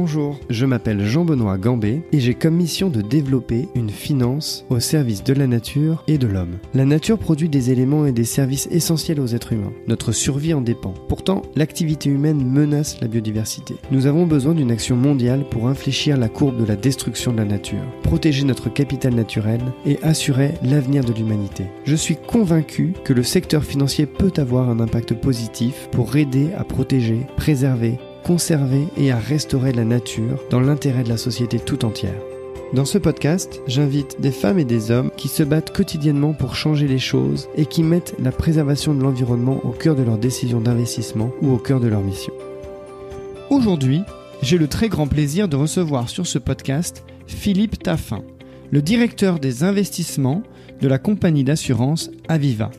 Bonjour, je m'appelle Jean-Benoît Gambé et j'ai comme mission de développer une finance au service de la nature et de l'homme. La nature produit des éléments et des services essentiels aux êtres humains. Notre survie en dépend. Pourtant, l'activité humaine menace la biodiversité. Nous avons besoin d'une action mondiale pour infléchir la courbe de la destruction de la nature, protéger notre capital naturel et assurer l'avenir de l'humanité. Je suis convaincu que le secteur financier peut avoir un impact positif pour aider à protéger, préserver, conserver et à restaurer la nature dans l'intérêt de la société tout entière. Dans ce podcast, j'invite des femmes et des hommes qui se battent quotidiennement pour changer les choses et qui mettent la préservation de l'environnement au cœur de leurs décisions d'investissement ou au cœur de leur mission. Aujourd'hui, j'ai le très grand plaisir de recevoir sur ce podcast Philippe Taffin, le directeur des investissements de la compagnie d'assurance Aviva.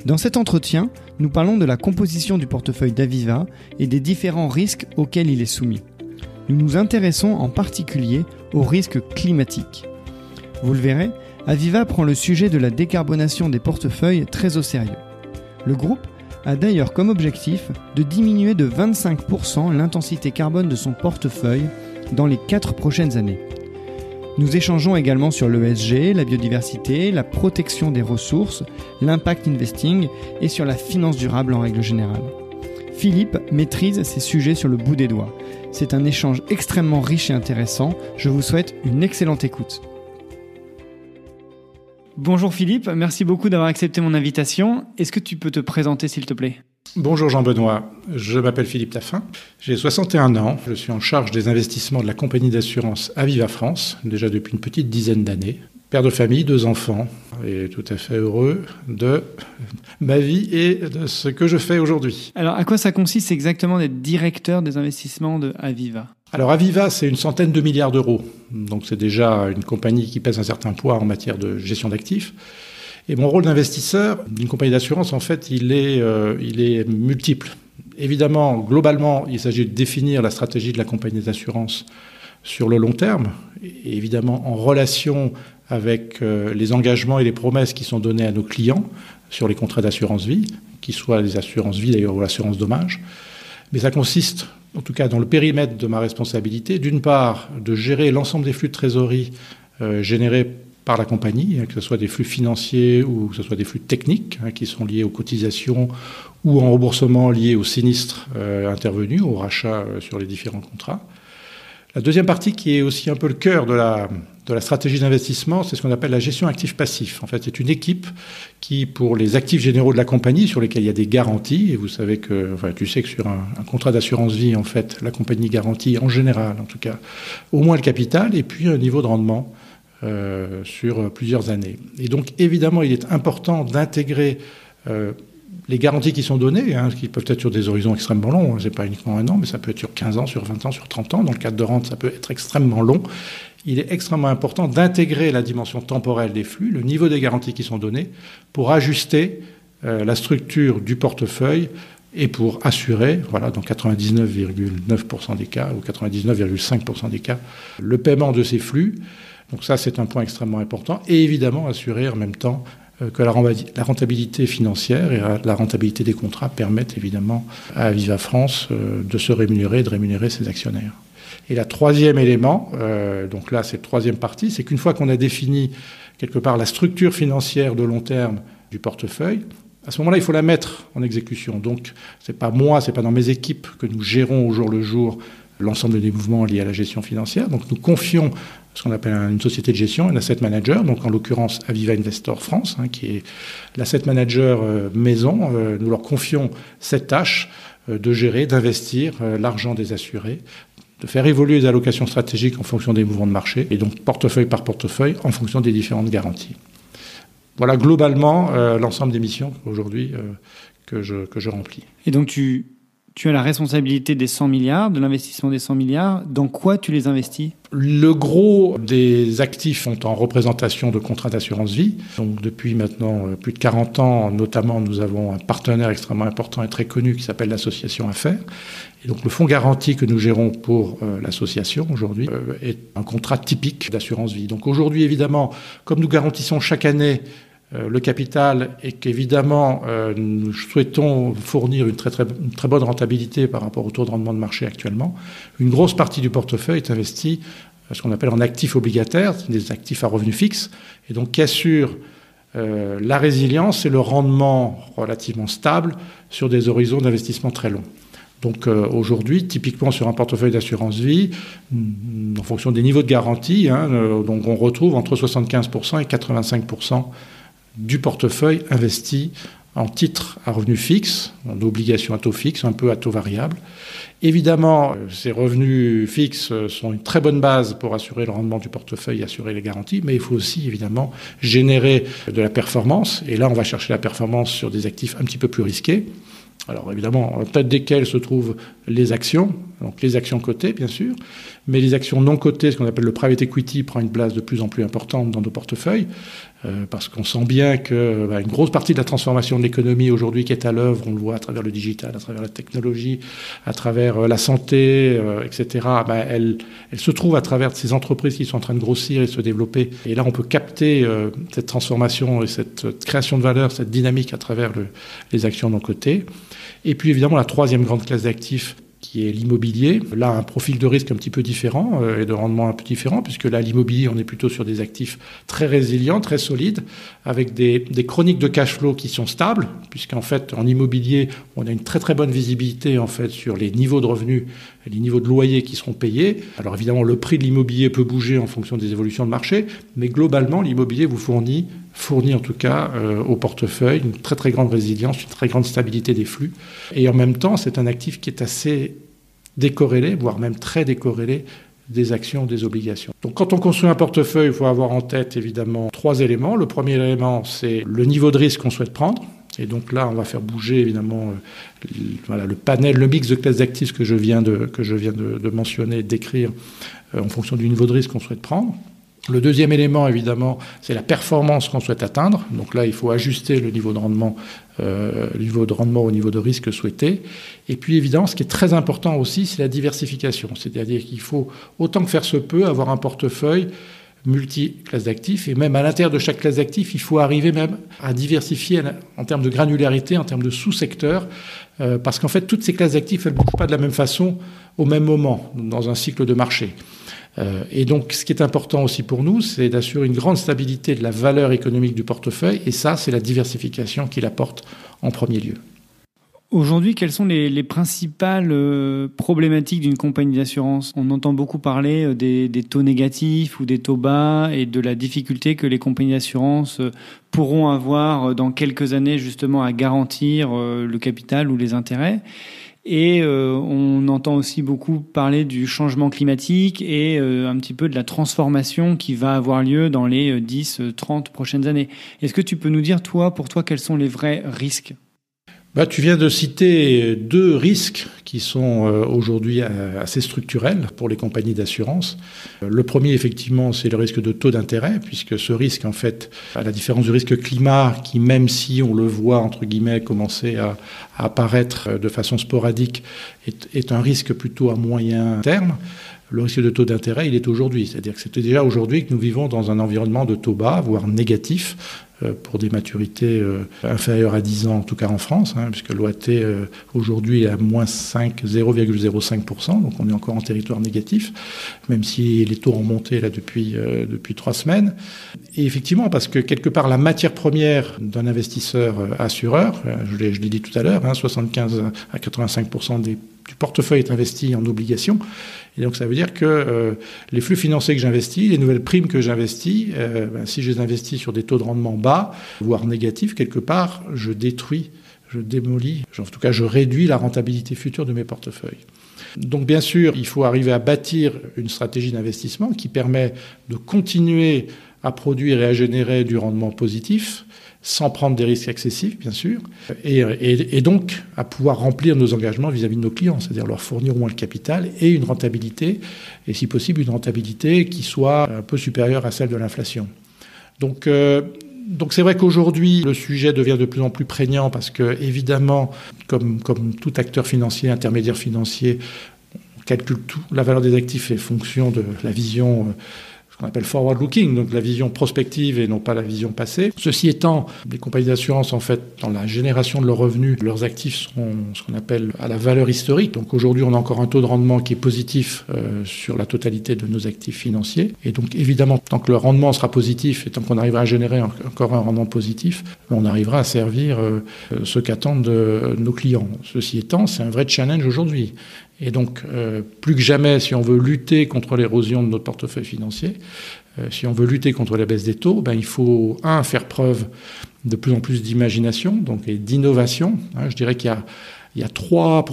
Dans cet entretien, nous parlons de la composition du portefeuille d'Aviva et des différents risques auxquels il est soumis. Nous nous intéressons en particulier aux risques climatiques. Vous le verrez, Aviva prend le sujet de la décarbonation des portefeuilles très au sérieux. Le groupe a d'ailleurs comme objectif de diminuer de 25% l'intensité carbone de son portefeuille dans les 4 prochaines années. Nous échangeons également sur l'ESG, la biodiversité, la protection des ressources, l'impact investing et sur la finance durable en règle générale. Philippe maîtrise ces sujets sur le bout des doigts. C'est un échange extrêmement riche et intéressant. Je vous souhaite une excellente écoute. Bonjour Philippe, merci beaucoup d'avoir accepté mon invitation. Est-ce que tu peux te présenter s'il te plaît ? Bonjour Jean-Benoît, je m'appelle Philippe Taffin, j'ai 61 ans, je suis en charge des investissements de la compagnie d'assurance Aviva France, déjà depuis une petite dizaine d'années. Père de famille, 2 enfants, et tout à fait heureux de ma vie et de ce que je fais aujourd'hui. Alors à quoi ça consiste exactement d'être directeur des investissements de Aviva ? Alors Aviva, c'est une centaine de milliards d'euros, donc c'est déjà une compagnie qui pèse un certain poids en matière de gestion d'actifs. Et mon rôle d'investisseur d'une compagnie d'assurance, en fait, il est multiple. Évidemment, globalement, il s'agit de définir la stratégie de la compagnie d'assurance sur le long terme, et évidemment en relation avec les engagements et les promesses qui sont donnés à nos clients sur les contrats d'assurance vie, qu'ils soient les assurances vie d'ailleurs ou l'assurance dommage. Mais ça consiste, en tout cas dans le périmètre de ma responsabilité, d'une part de gérer l'ensemble des flux de trésorerie générés par la compagnie, que ce soit des flux financiers ou que ce soit des flux techniques qui sont liés aux cotisations ou en remboursement liés aux sinistres intervenus, aux rachats sur les différents contrats. La deuxième partie, qui est aussi un peu le cœur de la stratégie d'investissement, c'est ce qu'on appelle la gestion actif-passif. En fait, c'est une équipe qui, pour les actifs généraux de la compagnie, sur lesquels il y a des garanties, et vous savez que, tu sais que sur un contrat d'assurance vie, en fait, la compagnie garantit en général, en tout cas, au moins le capital et puis un niveau de rendement sur plusieurs années. Et donc, évidemment, il est important d'intégrer les garanties qui sont données, qui peuvent être sur des horizons extrêmement longs. C'est pas uniquement 1 an, mais ça peut être sur 15 ans, sur 20 ans, sur 30 ans. Dans le cadre de rente, ça peut être extrêmement long. Il est extrêmement important d'intégrer la dimension temporelle des flux, le niveau des garanties qui sont données, pour ajuster la structure du portefeuille et pour assurer, dans 99,9% des cas, ou 99,5% des cas, le paiement de ces flux. Donc ça, c'est un point extrêmement important. Et évidemment, assurer en même temps que la rentabilité financière et la rentabilité des contrats permettent évidemment à Aviva France de se rémunérer et de rémunérer ses actionnaires. Et le troisième élément, donc là, c'est la troisième partie, c'est qu'une fois qu'on a défini quelque part la structure financière de long terme du portefeuille, à ce moment-là, il faut la mettre en exécution. Donc, c'est pas moi, c'est pas dans mes équipes que nous gérons au jour le jour l'ensemble des mouvements liés à la gestion financière. Donc, nous confions ce qu'on appelle une société de gestion, un asset manager, donc en l'occurrence Aviva Investors France, qui est l'asset manager maison. Nous leur confions cette tâche de gérer, d'investir l'argent des assurés, de faire évoluer les allocations stratégiques en fonction des mouvements de marché, et donc portefeuille par portefeuille en fonction des différentes garanties. Voilà globalement l'ensemble des missions aujourd'hui que je remplis. Et donc tu as la responsabilité des 100 milliards, de l'investissement des 100 milliards. Dans quoi tu les investis ? Le gros des actifs sont en représentation de contrats d'assurance vie. Donc depuis maintenant plus de 40 ans, notamment, nous avons un partenaire extrêmement important et très connu qui s'appelle l'association Affaires. Et donc le fonds garanti que nous gérons pour l'association aujourd'hui est un contrat typique d'assurance vie. Donc aujourd'hui, évidemment, comme nous garantissons chaque année le capital et qu'évidemment nous souhaitons fournir une très bonne rentabilité par rapport au taux de rendement de marché actuellement, une grosse partie du portefeuille est investie ce qu'on appelle en actifs obligataires, des actifs à revenus fixes, et donc qui assurent la résilience et le rendement relativement stable sur des horizons d'investissement très longs. Donc aujourd'hui, typiquement sur un portefeuille d'assurance vie, en fonction des niveaux de garantie, donc on retrouve entre 75% et 85% du portefeuille investi en titres à revenus fixes, en obligations à taux fixe, un peu à taux variable. Évidemment, ces revenus fixes sont une très bonne base pour assurer le rendement du portefeuille et assurer les garanties, mais il faut aussi évidemment générer de la performance. Et là, on va chercher la performance sur des actifs un petit peu plus risqués. Alors évidemment, en tête desquelles se trouvent les actions, donc les actions cotées bien sûr, mais les actions non cotées, ce qu'on appelle le private equity, prend une place de plus en plus importante dans nos portefeuilles, parce qu'on sent bien que une grosse partie de la transformation de l'économie aujourd'hui qui est à l'œuvre, on le voit à travers le digital, à travers la technologie, à travers la santé, etc., elle se trouve à travers ces entreprises qui sont en train de grossir et de se développer. Et là, on peut capter cette transformation et cette création de valeur, cette dynamique à travers les actions non cotées. Et puis évidemment, la troisième grande classe d'actifs, qui est l'immobilier. Là, un profil de risque un petit peu différent et de rendement un peu différent, puisque là, l'immobilier, on est plutôt sur des actifs très résilients, très solides, avec des chroniques de cash flow qui sont stables, puisqu'en fait, en immobilier, on a une très très bonne visibilité en fait sur les niveaux de revenus, les niveaux de loyers qui seront payés. Alors évidemment, le prix de l'immobilier peut bouger en fonction des évolutions de marché, mais globalement, l'immobilier vous fournit en tout cas au portefeuille une très très grande résilience, une très grande stabilité des flux. Et en même temps, c'est un actif qui est assez décorrélé, voire même très décorrélé des actions, des obligations. Donc quand on construit un portefeuille, il faut avoir en tête évidemment 3 éléments. Le premier élément, c'est le niveau de risque qu'on souhaite prendre. Et donc là, on va faire bouger évidemment le panel, le mix de classes d'actifs que je viens de mentionner, décrire en fonction du niveau de risque qu'on souhaite prendre. Le deuxième élément, évidemment, c'est la performance qu'on souhaite atteindre. Donc là, il faut ajuster le niveau de rendement au niveau de risque souhaité. Et puis, évidemment, ce qui est très important aussi, c'est la diversification. C'est-à-dire qu'il faut, autant que faire se peut, avoir un portefeuille multi-classes d'actifs. Et même à l'intérieur de chaque classe d'actifs, il faut arriver même à diversifier en termes de granularité, en termes de sous-secteurs. Parce qu'en fait, toutes ces classes d'actifs, elles ne bougent pas de la même façon au même moment dans un cycle de marché. Et donc, ce qui est important aussi pour nous, c'est d'assurer une grande stabilité de la valeur économique du portefeuille. Et ça, c'est la diversification qui l'apporte en premier lieu. Aujourd'hui, quelles sont les principales problématiques d'une compagnie d'assurance ? On entend beaucoup parler des taux négatifs ou des taux bas et de la difficulté que les compagnies d'assurance pourront avoir dans quelques années justement à garantir le capital ou les intérêts. Et on entend aussi beaucoup parler du changement climatique et un petit peu de la transformation qui va avoir lieu dans les 10-30 prochaines années. Est-ce que tu peux nous dire, pour toi, quels sont les vrais risques ? Tu viens de citer 2 risques qui sont aujourd'hui assez structurels pour les compagnies d'assurance. Le premier, effectivement, c'est le risque de taux d'intérêt, puisque ce risque, en fait, à la différence du risque climat, qui, même si on le voit, entre guillemets, commencer à apparaître de façon sporadique, est un risque plutôt à moyen terme. Le risque de taux d'intérêt, il est aujourd'hui. C'est-à-dire que c'était déjà aujourd'hui que nous vivons dans un environnement de taux bas, voire négatif, pour des maturités inférieures à 10 ans, en tout cas en France, puisque l'OAT aujourd'hui est à moins 0,05%, donc on est encore en territoire négatif, même si les taux ont monté là depuis 3 semaines. Et effectivement, parce que quelque part, la matière première d'un investisseur assureur, je l'ai dit tout à l'heure, 75 à 85% du portefeuille est investi en obligations. Et donc ça veut dire que les flux financiers que j'investis, les nouvelles primes que j'investis, si je les investis sur des taux de rendement bas, voire négatifs, quelque part, je détruis, je démolis, en tout cas je réduis la rentabilité future de mes portefeuilles. Donc bien sûr, il faut arriver à bâtir une stratégie d'investissement qui permet de continuer à produire et à générer du rendement positif, sans prendre des risques excessifs, bien sûr, et donc à pouvoir remplir nos engagements vis-à-vis de nos clients, c'est-à-dire leur fournir au moins le capital et une rentabilité, et si possible une rentabilité qui soit un peu supérieure à celle de l'inflation. Donc c'est vrai qu'aujourd'hui, le sujet devient de plus en plus prégnant parce que, évidemment, comme tout acteur financier, intermédiaire financier, on calcule tout. La valeur des actifs est fonction de la vision qu'on appelle forward-looking, donc la vision prospective et non pas la vision passée. Ceci étant, les compagnies d'assurance, en fait, dans la génération de leurs revenus, leurs actifs sont ce qu'on appelle à la valeur historique. Donc aujourd'hui, on a encore un taux de rendement qui est positif sur la totalité de nos actifs financiers. Et donc évidemment, tant que le rendement sera positif et tant qu'on arrivera à générer encore un rendement positif, on arrivera à servir ce qu'attendent nos clients. Ceci étant, c'est un vrai challenge aujourd'hui. Et donc, plus que jamais, si on veut lutter contre l'érosion de notre portefeuille financier, si on veut lutter contre la baisse des taux, il faut, faire preuve de plus en plus d'imagination, donc, et d'innovation. Je dirais qu'il y a trois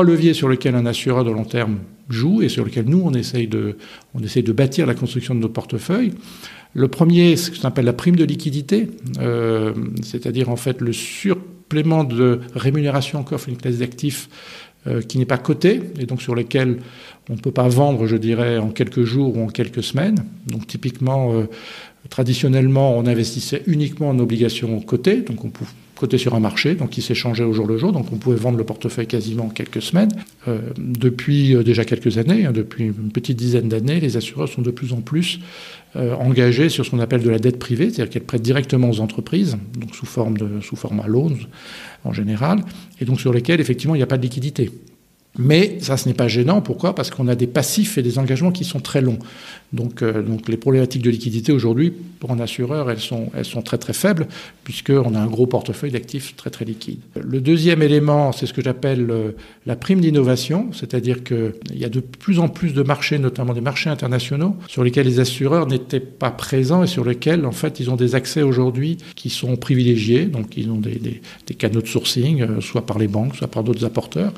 leviers sur lesquels un assureur de long terme joue et sur lesquels nous, on essaye de bâtir la construction de nos portefeuilles. Le premier, c'est ce qu'on appelle la prime de liquidité, c'est-à-dire en fait le supplément de rémunération qu'offre une classe d'actifs qui n'est pas coté et donc sur lesquels on ne peut pas vendre, je dirais, en quelques jours ou en quelques semaines. Donc typiquement, traditionnellement, on investissait uniquement en obligations cotées, donc on pouvait coter sur un marché, donc qui s'échangeait au jour le jour, donc on pouvait vendre le portefeuille quasiment en quelques semaines. Depuis déjà quelques années, depuis une petite dizaine d'années, les assureurs sont de plus en plus engagés sur ce qu'on appelle de la dette privée, c'est-à-dire qu'elles prêtent directement aux entreprises, donc sous format loans en général, et donc sur lesquels effectivement il n'y a pas de liquidité. Mais ça, ce n'est pas gênant. Pourquoi ? Parce qu'on a des passifs et des engagements qui sont très longs. Donc les problématiques de liquidité aujourd'hui, pour un assureur, elles sont très très faibles, puisqu'on a un gros portefeuille d'actifs très très liquide. Le deuxième élément, c'est ce que j'appelle la prime d'innovation, c'est-à-dire qu'il y a de plus en plus de marchés, notamment des marchés internationaux, sur lesquels les assureurs n'étaient pas présents et sur lesquels, en fait, ils ont des accès aujourd'hui qui sont privilégiés. Donc ils ont des canaux de sourcing, soit par les banques, soit par d'autres apporteurs,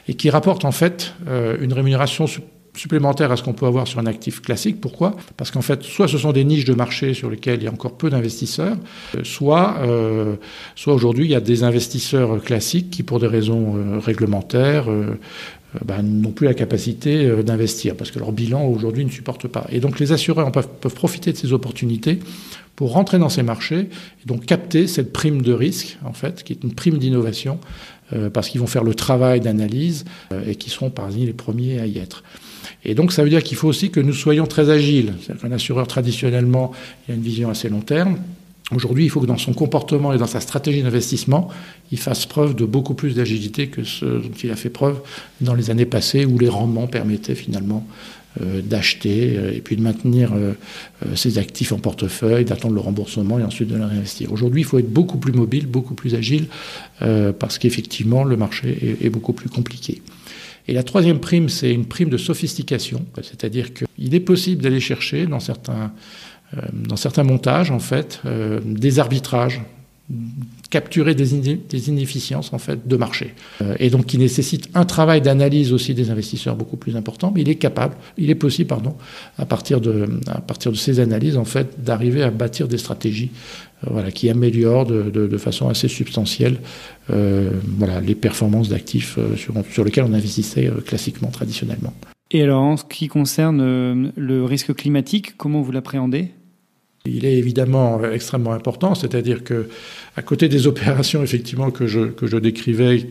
et qui rapportent en fait une rémunération supplémentaire à ce qu'on peut avoir sur un actif classique. Pourquoi ? Parce qu'en fait, soit ce sont des niches de marché sur lesquelles il y a encore peu d'investisseurs, soit aujourd'hui, il y a des investisseurs classiques qui, pour des raisons réglementaires, n'ont plus la capacité d'investir parce que leur bilan aujourd'hui ne supporte pas. Et donc les assureurs peuvent profiter de ces opportunités pour rentrer dans ces marchés et donc capter cette prime de risque, en fait, qui est une prime d'innovation, parce qu'ils vont faire le travail d'analyse et qui seront parmi les premiers à y être. Et donc ça veut dire qu'il faut aussi que nous soyons très agiles. C'est-à-dire qu'un assureur, traditionnellement, il a une vision assez long terme. Aujourd'hui, il faut que dans son comportement et dans sa stratégie d'investissement, il fasse preuve de beaucoup plus d'agilité que ce dont il a fait preuve dans les années passées où les rendements permettaient finalement d'acheter et puis de maintenir ses actifs en portefeuille, d'attendre le remboursement et ensuite de les réinvestir. Aujourd'hui, il faut être beaucoup plus mobile, beaucoup plus agile parce qu'effectivement, le marché est beaucoup plus compliqué. Et la troisième prime, c'est une prime de sophistication, c'est-à-dire qu'il est possible d'aller chercher dans certains montages, en fait, des arbitrages, capturer des inefficiences en fait de marché, et donc qui nécessite un travail d'analyse aussi des investisseurs beaucoup plus important, mais il est possible, à partir de ces analyses en fait d'arriver à bâtir des stratégies qui améliorent de façon assez substantielle les performances d'actifs sur lesquels on investissait classiquement, traditionnellement. Et alors, en ce qui concerne le risque climatique, comment vous l'appréhendez ? Il est évidemment extrêmement important, c'est-à-dire que à côté des opérations effectivement que je décrivais,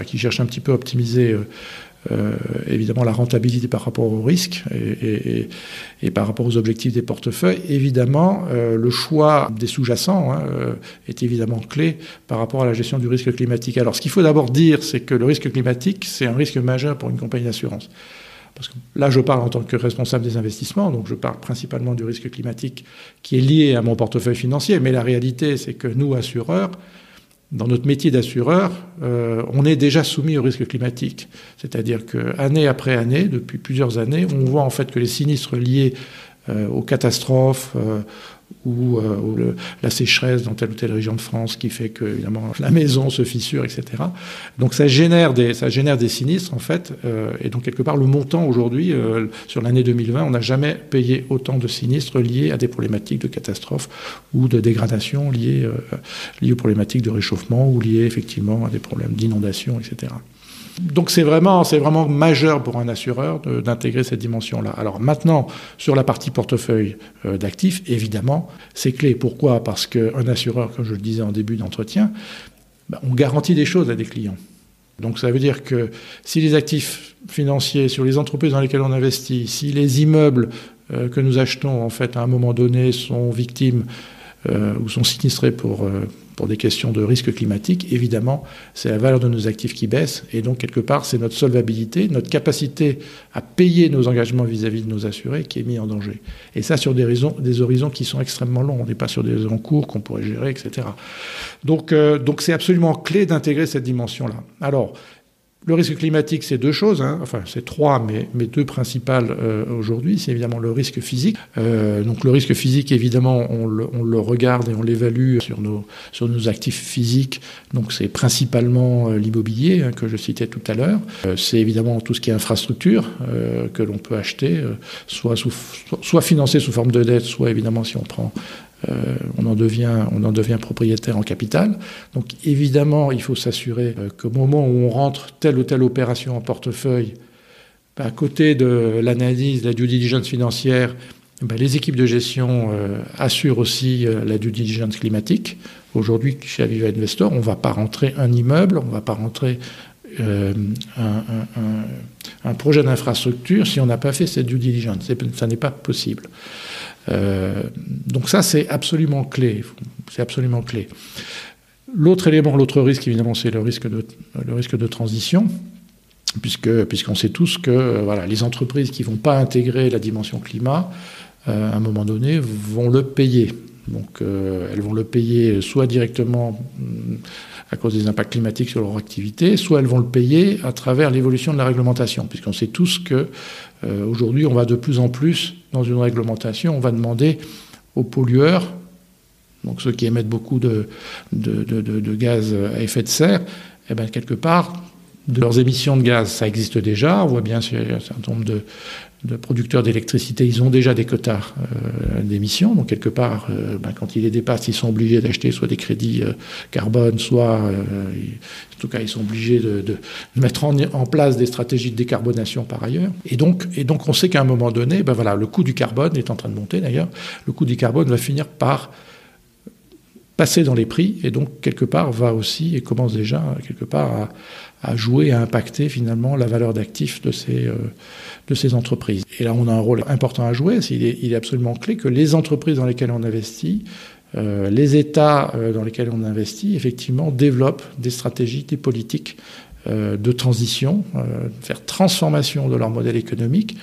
qui cherchent un petit peu à optimiser évidemment la rentabilité par rapport au risque et par rapport aux objectifs des portefeuilles, évidemment le choix des sous-jacents est évidemment clé par rapport à la gestion du risque climatique. Alors ce qu'il faut d'abord dire, c'est que le risque climatique, c'est un risque majeur pour une compagnie d'assurance. Parce que là, je parle en tant que responsable des investissements, donc je parle principalement du risque climatique qui est lié à mon portefeuille financier. Mais la réalité, c'est que nous, assureurs, dans notre métier d'assureur, on est déjà soumis au risque climatique. C'est-à-dire qu'année après année, depuis plusieurs années, on voit en fait que les sinistres liés aux catastrophes ou la sécheresse dans telle ou telle région de France qui fait que évidemment la maison se fissure, etc. Donc ça génère des sinistres en fait, et donc quelque part le montant aujourd'hui sur l'année 2020, on n'a jamais payé autant de sinistres liés à des problématiques de catastrophes ou de dégradation liées aux problématiques de réchauffement ou liées effectivement à des problèmes d'inondation, etc. Donc c'est vraiment majeur pour un assureur d'intégrer cette dimension-là. Alors maintenant, sur la partie portefeuille d'actifs, évidemment, c'est clé. Pourquoi ? Parce qu'un assureur, comme je le disais en début d'entretien, on garantit des choses à des clients. Donc ça veut dire que si les actifs financiers sur les entreprises dans lesquelles on investit, si les immeubles que nous achetons, en fait, à un moment donné, sont victimes ou sont sinistrés pour des questions de risque climatique, évidemment, c'est la valeur de nos actifs qui baisse. Et donc, quelque part, c'est notre solvabilité, notre capacité à payer nos engagements vis-à-vis de nos assurés qui est mis en danger. Et ça, sur des horizons qui sont extrêmement longs. On n'est pas sur des horizons courts qu'on pourrait gérer, etc. Donc c'est absolument clé d'intégrer cette dimension-là. Alors, le risque climatique, c'est deux choses, enfin c'est trois, mais deux principales aujourd'hui. C'est évidemment le risque physique. Donc le risque physique, évidemment, on le regarde et on l'évalue sur nos actifs physiques. Donc c'est principalement l'immobilier que je citais tout à l'heure. C'est évidemment tout ce qui est infrastructure que l'on peut acheter, soit financé sous forme de dette, soit évidemment si on prend on en devient propriétaire en capital. Donc évidemment, il faut s'assurer qu'au moment où on rentre telle ou telle opération en portefeuille, à côté de l'analyse, de la due diligence financière, les équipes de gestion assurent aussi la due diligence climatique. Aujourd'hui, chez Aviva Investors, on ne va pas rentrer un immeuble, on ne va pas rentrer un projet d'infrastructure si on n'a pas fait cette due diligence. Ça n'est pas possible. Donc ça, c'est absolument clé. C'est absolument clé. L'autre élément, l'autre risque, évidemment, c'est le risque de transition, puisqu'on sait tous que les entreprises qui ne vont pas intégrer la dimension climat, à un moment donné, vont le payer. Donc elles vont le payer soit directement à cause des impacts climatiques sur leur activité, soit elles vont le payer à travers l'évolution de la réglementation, puisqu'on sait tous que aujourd'hui, on va de plus en plus dans une réglementation, on va demander aux pollueurs, donc ceux qui émettent beaucoup de gaz à effet de serre, quelque part, de leurs émissions de gaz, ça existe déjà. On voit bien qu'il y a un certain nombre de producteurs d'électricité, ils ont déjà des quotas d'émissions. Donc, quelque part, quand ils les dépassent, ils sont obligés d'acheter soit des crédits carbone, soit, en tout cas, ils sont obligés de mettre en place des stratégies de décarbonation par ailleurs. Et donc on sait qu'à un moment donné, le coût du carbone est en train de monter d'ailleurs. Le coût du carbone va finir par passer dans les prix et donc, quelque part, va aussi, et commence déjà, quelque part, à jouer, à impacter finalement la valeur d'actifs de ces entreprises. Et là, on a un rôle important à jouer. Il est absolument clé que les entreprises dans lesquelles on investit, les États dans lesquels on investit, effectivement, développent des stratégies, des politiques de transition, faire transformation de leur modèle économique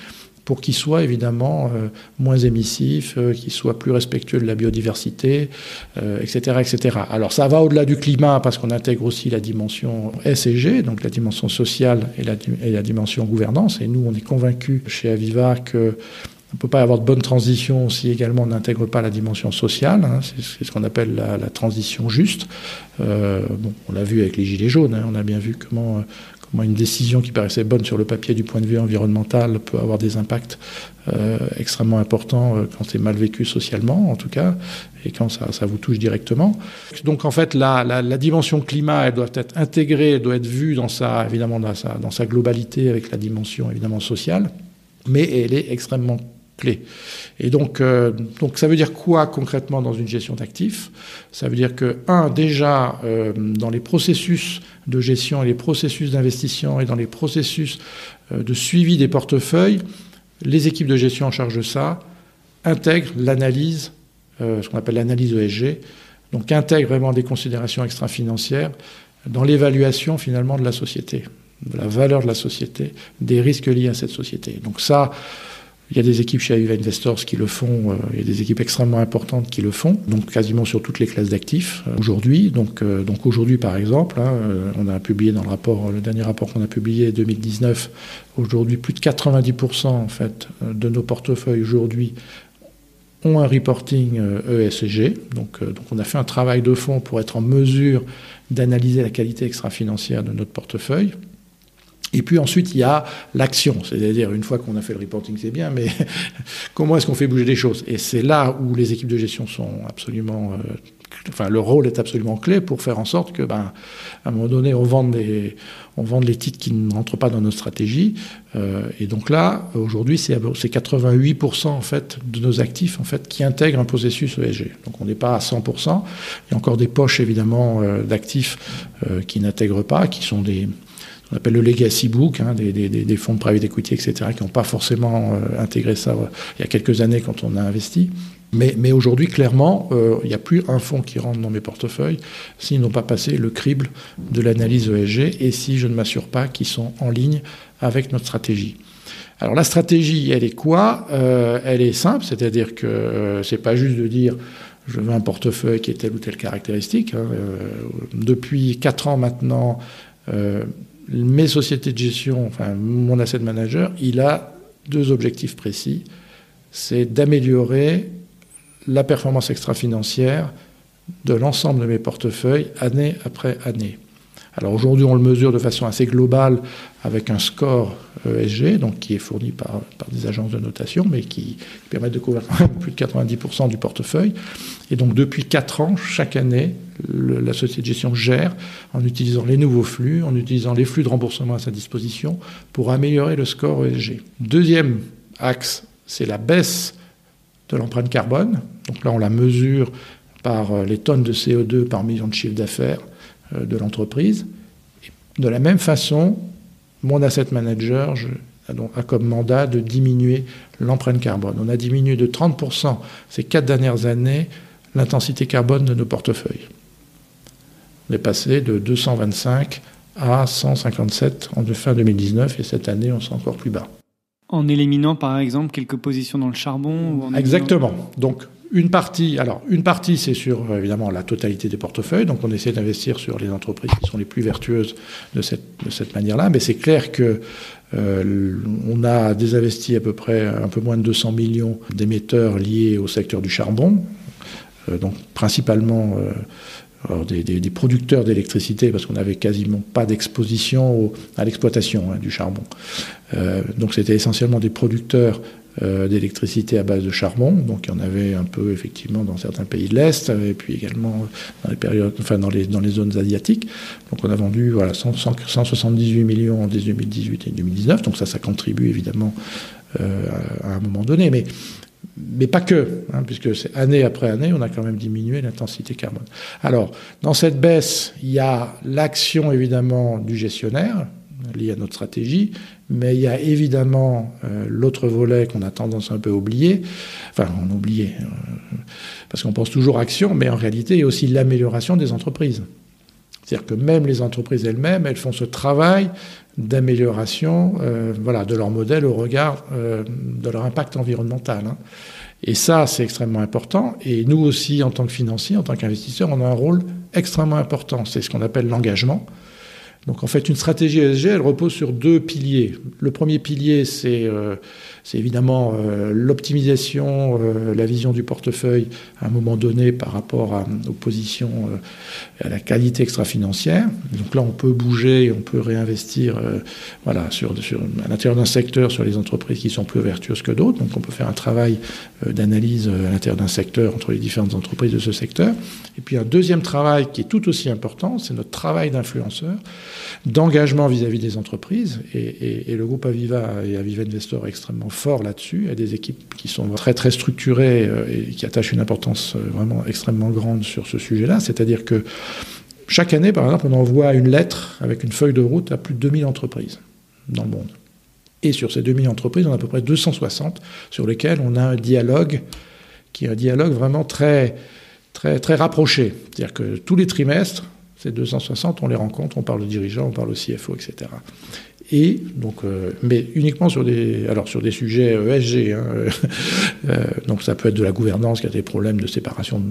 pour qu'ils soient évidemment moins émissifs, qu'ils soient plus respectueux de la biodiversité, etc., etc. Alors ça va au-delà du climat parce qu'on intègre aussi la dimension S et G, donc la dimension sociale et la dimension gouvernance. Et nous, on est convaincus chez Aviva que on ne peut pas avoir de bonne transition si également on n'intègre pas la dimension sociale. C'est ce qu'on appelle la transition juste. On l'a vu avec les Gilets jaunes. On a bien vu comment une décision qui paraissait bonne sur le papier du point de vue environnemental peut avoir des impacts extrêmement importants quand c'est mal vécu socialement, en tout cas, et quand ça vous touche directement. Donc, en fait, la dimension climat, elle doit être intégrée, elle doit être vue dans sa globalité avec la dimension, évidemment, sociale, mais elle est extrêmement clé. Et donc ça veut dire quoi concrètement dans une gestion d'actifs ? Ça veut dire que, déjà, dans les processus de gestion et les processus d'investissement et dans les processus de suivi des portefeuilles, les équipes de gestion en charge de ça intègrent l'analyse, ce qu'on appelle l'analyse ESG, donc intègrent vraiment des considérations extra-financières dans l'évaluation finalement de la société, de la valeur de la société, des risques liés à cette société. Donc ça, il y a des équipes chez Aviva Investors qui le font, il y a des équipes extrêmement importantes qui le font, donc quasiment sur toutes les classes d'actifs aujourd'hui. Donc aujourd'hui, par exemple, on a publié dans le dernier rapport qu'on a publié 2019, aujourd'hui plus de 90% en fait de nos portefeuilles aujourd'hui ont un reporting ESG. Donc on a fait un travail de fond pour être en mesure d'analyser la qualité extra-financière de notre portefeuille. Et puis ensuite, il y a l'action, c'est-à-dire une fois qu'on a fait le reporting, c'est bien, mais comment est-ce qu'on fait bouger les choses ? Et c'est là où les équipes de gestion sont absolument... le rôle est absolument clé pour faire en sorte que, à un moment donné, on vende les titres qui ne rentrent pas dans notre stratégie. Et donc là, aujourd'hui, c'est 88% en fait de nos actifs en fait qui intègrent un processus ESG. Donc on n'est pas à 100%. Il y a encore des poches évidemment d'actifs qui n'intègrent pas, qui sont on appelle le legacy book, des fonds de private equity, etc., qui n'ont pas forcément intégré ça il y a quelques années quand on a investi. Mais aujourd'hui, clairement, il n'y a plus un fonds qui rentre dans mes portefeuilles s'ils n'ont pas passé le crible de l'analyse ESG et si je ne m'assure pas qu'ils sont en ligne avec notre stratégie. Alors la stratégie, elle est quoi ? Elle est simple, c'est-à-dire que c'est pas juste de dire je veux un portefeuille qui ait telle ou telle caractéristique. Depuis 4 ans maintenant, mes sociétés de gestion, enfin mon asset manager, il a 2 objectifs précis. C'est d'améliorer la performance extra-financière de l'ensemble de mes portefeuilles année après année. Alors aujourd'hui, on le mesure de façon assez globale avec un score ESG, donc qui est fourni par des agences de notation, mais qui permettent de couvrir plus de 90% du portefeuille. Et donc depuis 4 ans, chaque année, la société de gestion gère en utilisant les nouveaux flux, en utilisant les flux de remboursement à sa disposition pour améliorer le score ESG. Deuxième axe, c'est la baisse de l'empreinte carbone. Donc là, on la mesure par les tonnes de CO2 par million de chiffre d'affaires de l'entreprise. Et de la même façon, mon asset manager a comme mandat de diminuer l'empreinte carbone. On a diminué de 30% ces 4 dernières années l'intensité carbone de nos portefeuilles. On est passé de 225 à 157 en fin 2019 et cette année, on sera encore plus bas. En éliminant, par exemple, quelques positions dans le charbon ou Exactement. Donc, une partie, c'est sur, évidemment, la totalité des portefeuilles. Donc, on essaie d'investir sur les entreprises qui sont les plus vertueuses de cette manière-là. Mais c'est clair que on a désinvesti à peu près un peu moins de 200 millions d'émetteurs liés au secteur du charbon. Donc, principalement des producteurs d'électricité, parce qu'on n'avait quasiment pas d'exposition à l'exploitation du charbon. Donc c'était essentiellement des producteurs d'électricité à base de charbon, donc il y en avait un peu effectivement dans certains pays de l'Est, et puis également dans les zones asiatiques. Donc on a vendu 178 millions en 2018 et 2019, donc ça contribue évidemment à un moment donné, mais pas que, puisque c'est année après année, on a quand même diminué l'intensité carbone. Alors, dans cette baisse, il y a l'action évidemment du gestionnaire, liée à notre stratégie, mais il y a évidemment l'autre volet qu'on a tendance un peu à oublier, parce qu'on pense toujours action, mais en réalité, il y a aussi l'amélioration des entreprises. C'est-à-dire que même les entreprises elles-mêmes, elles font ce travail d'amélioration de leur modèle au regard de leur impact environnemental. Et ça, c'est extrêmement important. Et nous aussi, en tant que financiers, en tant qu'investisseurs, on a un rôle extrêmement important. C'est ce qu'on appelle l'engagement. Donc en fait, une stratégie ESG, elle repose sur 2 piliers. Le premier pilier, c'est évidemment l'optimisation, la vision du portefeuille à un moment donné par rapport aux positions, à la qualité extra-financière. Donc là, on peut bouger, on peut réinvestir à l'intérieur d'un secteur sur les entreprises qui sont plus vertueuses que d'autres. Donc on peut faire un travail d'analyse à l'intérieur d'un secteur entre les différentes entreprises de ce secteur. Et puis un deuxième travail qui est tout aussi important, c'est notre travail d'influenceur, d'engagement vis-à-vis des entreprises. Et le groupe Aviva et Aviva Investor est extrêmement fort là-dessus. Il y a des équipes qui sont très très structurées et qui attachent une importance vraiment extrêmement grande sur ce sujet-là. C'est-à-dire que chaque année, par exemple, on envoie une lettre avec une feuille de route à plus de 2000 entreprises dans le monde. Et sur ces 2000 entreprises, on a à peu près 260 sur lesquelles on a un dialogue qui est un dialogue vraiment très, très, très rapproché. C'est-à-dire que tous les trimestres, ces 260, on les rencontre, on parle aux dirigeants, on parle au CFO, etc. Et donc, mais uniquement sur des sujets ESG. Donc ça peut être de la gouvernance, qui a des problèmes de séparation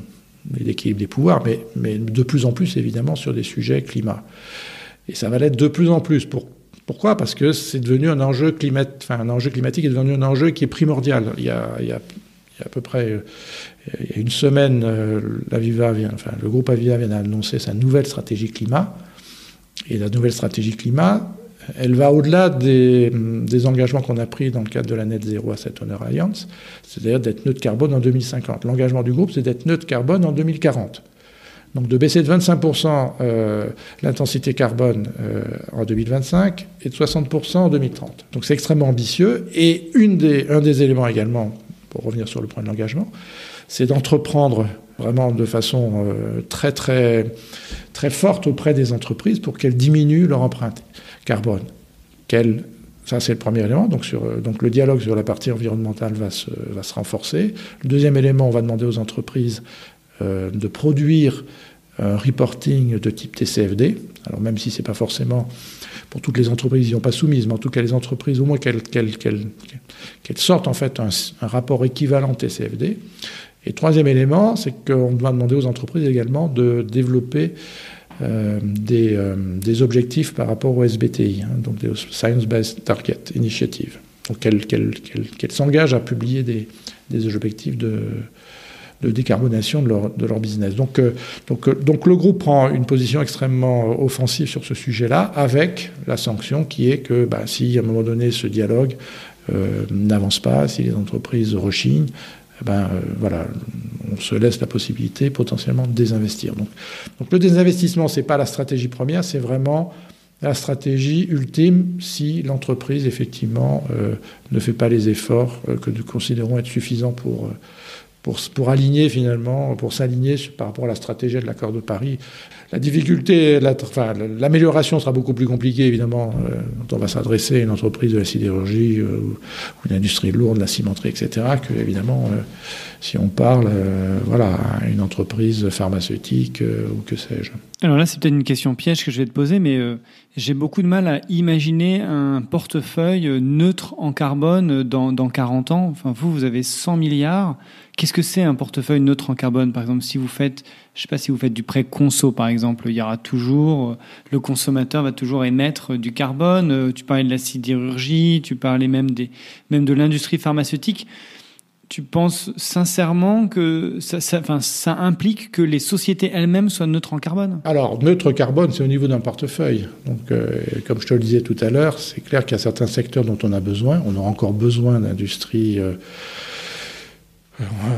et d'équilibre des pouvoirs, mais de plus en plus, évidemment, sur des sujets climat. Et ça va l'être de plus en plus. Pourquoi ? Parce que c'est devenu un enjeu climatique est devenu un enjeu qui est primordial. Il y a à peu près il y a une semaine, le groupe Aviva vient d'annoncer sa nouvelle stratégie climat. Et la nouvelle stratégie climat, elle va au-delà des engagements qu'on a pris dans le cadre de la Net Zero Asset Owner Alliance, c'est-à-dire d'être neutre carbone en 2050. L'engagement du groupe, c'est d'être neutre carbone en 2040. Donc de baisser de 25% l'intensité carbone en 2025 et de 60% en 2030. Donc c'est extrêmement ambitieux. Et un des éléments également, pour revenir sur le point de l'engagement, c'est d'entreprendre vraiment de façon très, très, très forte auprès des entreprises pour qu'elles diminuent leur empreinte carbone. Ça, c'est le premier élément. Donc le dialogue sur la partie environnementale va se renforcer. Le deuxième élément, on va demander aux entreprises de produire un reporting de type TCFD. Alors même si ce n'est pas forcément pour toutes les entreprises, ils n'y ont pas soumises, mais en tout cas les entreprises, au moins qu'elles sortent en fait un rapport équivalent TCFD. Et troisième élément, c'est qu'on va demander aux entreprises également de développer des objectifs par rapport au SBTI, donc des Science Based Target Initiative. Donc qu'elles s'engagent à publier des objectifs de décarbonation de leur business. Donc le groupe prend une position extrêmement offensive sur ce sujet-là, avec la sanction qui est que si à un moment donné ce dialogue n'avance pas, si les entreprises rechignent, voilà, on se laisse la possibilité potentiellement de désinvestir. Donc le désinvestissement, c'est pas la stratégie première, c'est vraiment la stratégie ultime si l'entreprise effectivement ne fait pas les efforts que nous considérons être suffisants pour aligner finalement, pour s'aligner par rapport à la stratégie de l'accord de Paris. La difficulté, l'amélioration sera beaucoup plus compliquée évidemment quand on va s'adresser à une entreprise de la sidérurgie ou une industrie lourde, la cimenterie, etc., que évidemment si on parle à une entreprise pharmaceutique ou que sais-je. Alors là, c'est peut-être une question piège que je vais te poser, mais j'ai beaucoup de mal à imaginer un portefeuille neutre en carbone dans 40 ans. Enfin, vous avez 100 milliards. Qu'est-ce que c'est un portefeuille neutre en carbone? Par exemple, si vous faites, je sais pas, si vous faites du prêt conso, par exemple, il y aura toujours, le consommateur va toujours émettre du carbone. Tu parlais de la sidérurgie, tu parlais même de l'industrie pharmaceutique. Tu penses sincèrement que ça implique que les sociétés elles-mêmes soient neutres en carbone? Alors, neutre carbone, c'est au niveau d'un portefeuille. Donc, comme je te le disais tout à l'heure, c'est clair qu'il y a certains secteurs dont on a besoin. On aura encore besoin d'industries...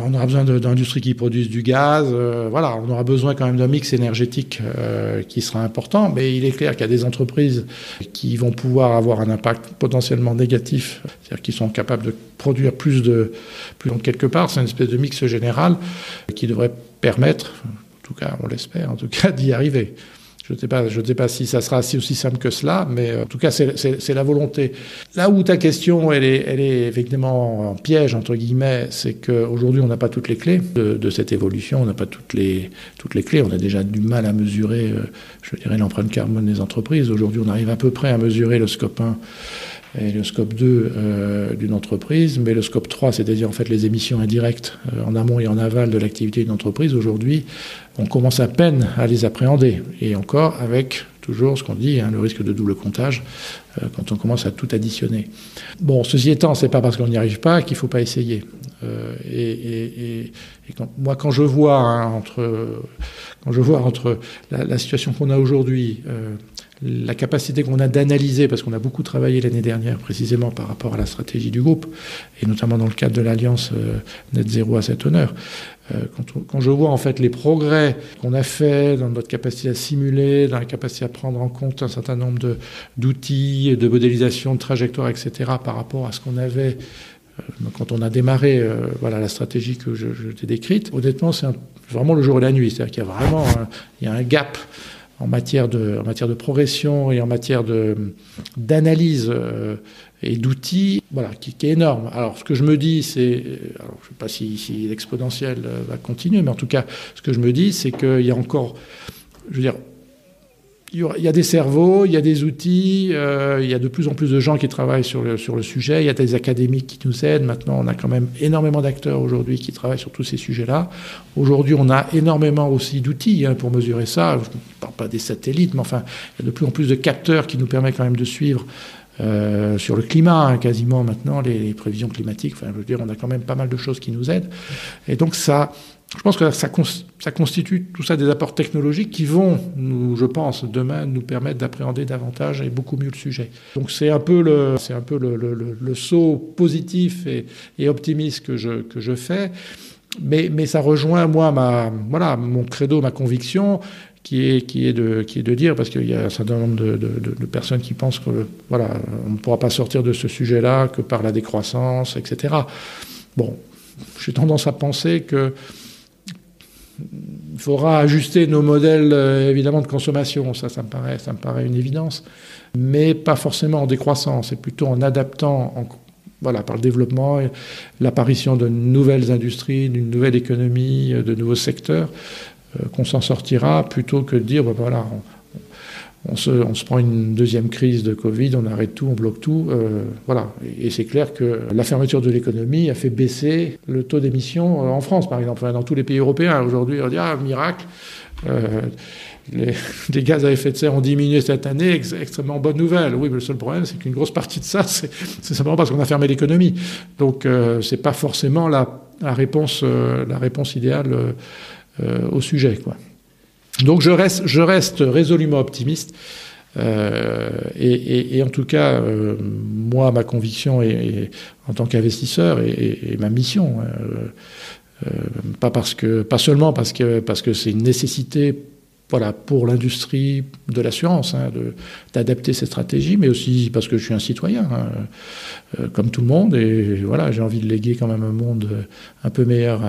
on aura besoin d'industries qui produisent du gaz. On aura besoin quand même d'un mix énergétique qui sera important. Mais il est clair qu'il y a des entreprises qui vont pouvoir avoir un impact potentiellement négatif, c'est-à-dire qui sont capables de produire plus. Donc quelque part, c'est une espèce de mix général qui devrait permettre, en tout cas, on l'espère, en tout cas, d'y arriver. Je ne sais pas si ça sera aussi simple que cela, mais en tout cas, c'est la volonté. Là où ta question, elle est effectivement en piège, entre guillemets, c'est qu'aujourd'hui, on n'a pas toutes les clés de cette évolution, on n'a pas toutes les clés. On a déjà du mal à mesurer, je dirais, l'empreinte carbone des entreprises. Aujourd'hui, on arrive à peu près à mesurer le scope 1 et le scope 2 d'une entreprise, mais le scope 3, c'est-à-dire en fait les émissions indirectes en amont et en aval de l'activité d'une entreprise, aujourd'hui, on commence à peine à les appréhender. Et encore avec toujours ce qu'on dit, le risque de double comptage, quand on commence à tout additionner. Bon, ceci étant, c'est pas parce qu'on n'y arrive pas qu'il faut pas essayer. Quand je vois entre la situation qu'on a aujourd'hui, la capacité qu'on a d'analyser, parce qu'on a beaucoup travaillé l'année dernière précisément par rapport à la stratégie du groupe, et notamment dans le cadre de l'Alliance Net Zéro à cet honneur, quand je vois en fait les progrès qu'on a fait dans notre capacité à simuler, dans la capacité à prendre en compte un certain nombre d'outils, de modélisation, de trajectoires, etc., par rapport à ce qu'on avait quand on a démarré la stratégie que je t'ai décrite, honnêtement, c'est vraiment le jour et la nuit. C'est-à-dire qu'il y a vraiment un gap en matière de progression et en matière d'analyse et d'outils, qui est énorme. Alors, ce que je me dis, je ne sais pas si l'exponentiel va continuer, mais en tout cas, ce que je me dis, c'est qu'il y a encore, il y a des cerveaux, il y a des outils, il y a de plus en plus de gens qui travaillent sur le sujet, il y a des académiques qui nous aident. Maintenant, on a quand même énormément d'acteurs aujourd'hui qui travaillent sur tous ces sujets-là. Aujourd'hui, on a énormément aussi d'outils pour mesurer ça. Je ne parle pas des satellites, mais enfin, il y a de plus en plus de capteurs qui nous permettent quand même de suivre sur le climat, quasiment maintenant, les prévisions climatiques. Enfin, je veux dire, on a quand même pas mal de choses qui nous aident. Et donc ça... Je pense que ça constitue tout ça des apports technologiques qui vont, je pense, demain nous permettre d'appréhender davantage et beaucoup mieux le sujet. Donc c'est un peu le saut positif et optimiste que je fais, mais ça rejoint moi mon credo, ma conviction, qui est de dire, parce qu'il y a un certain nombre de personnes qui pensent que on ne pourra pas sortir de ce sujet-là que par la décroissance, etc. Bon, j'ai tendance à penser que il faudra ajuster nos modèles évidemment de consommation, ça me paraît une évidence, mais pas forcément en décroissant, c'est plutôt en adaptant, par le développement et l'apparition de nouvelles industries, d'une nouvelle économie, de nouveaux secteurs, qu'on s'en sortira, plutôt que de dire on se prend une deuxième crise de Covid, on arrête tout, on bloque tout. Et c'est clair que la fermeture de l'économie a fait baisser le taux d'émission en France, par exemple. Dans tous les pays européens, aujourd'hui, on dit miracle, les gaz à effet de serre ont diminué cette année, extrêmement bonne nouvelle. Oui, mais le seul problème, c'est qu'une grosse partie de ça, c'est simplement parce qu'on a fermé l'économie. Donc, c'est pas forcément la réponse idéale au sujet, quoi. Donc je reste résolument optimiste et en tout cas moi ma conviction est en tant qu'investisseur et ma mission pas seulement parce que c'est une nécessité pour l'industrie de l'assurance d'adapter ses stratégies, mais aussi parce que je suis un citoyen comme tout le monde et j'ai envie de léguer quand même un monde un peu meilleur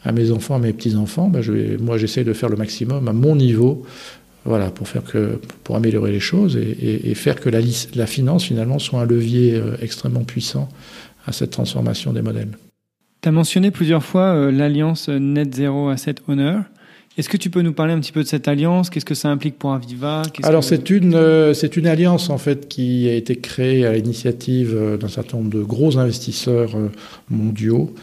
à mes enfants, à mes petits-enfants. Moi j'essaie de faire le maximum à mon niveau pour améliorer les choses et faire que la finance finalement soit un levier extrêmement puissant à cette transformation des modèles. Tu as mentionné plusieurs fois l'alliance Net Zero Asset Owner. Est-ce que tu peux nous parler un petit peu de cette alliance ? Qu'est-ce que ça implique pour Aviva ? C'est une alliance en fait qui a été créée à l'initiative d'un certain nombre de gros investisseurs mondiaux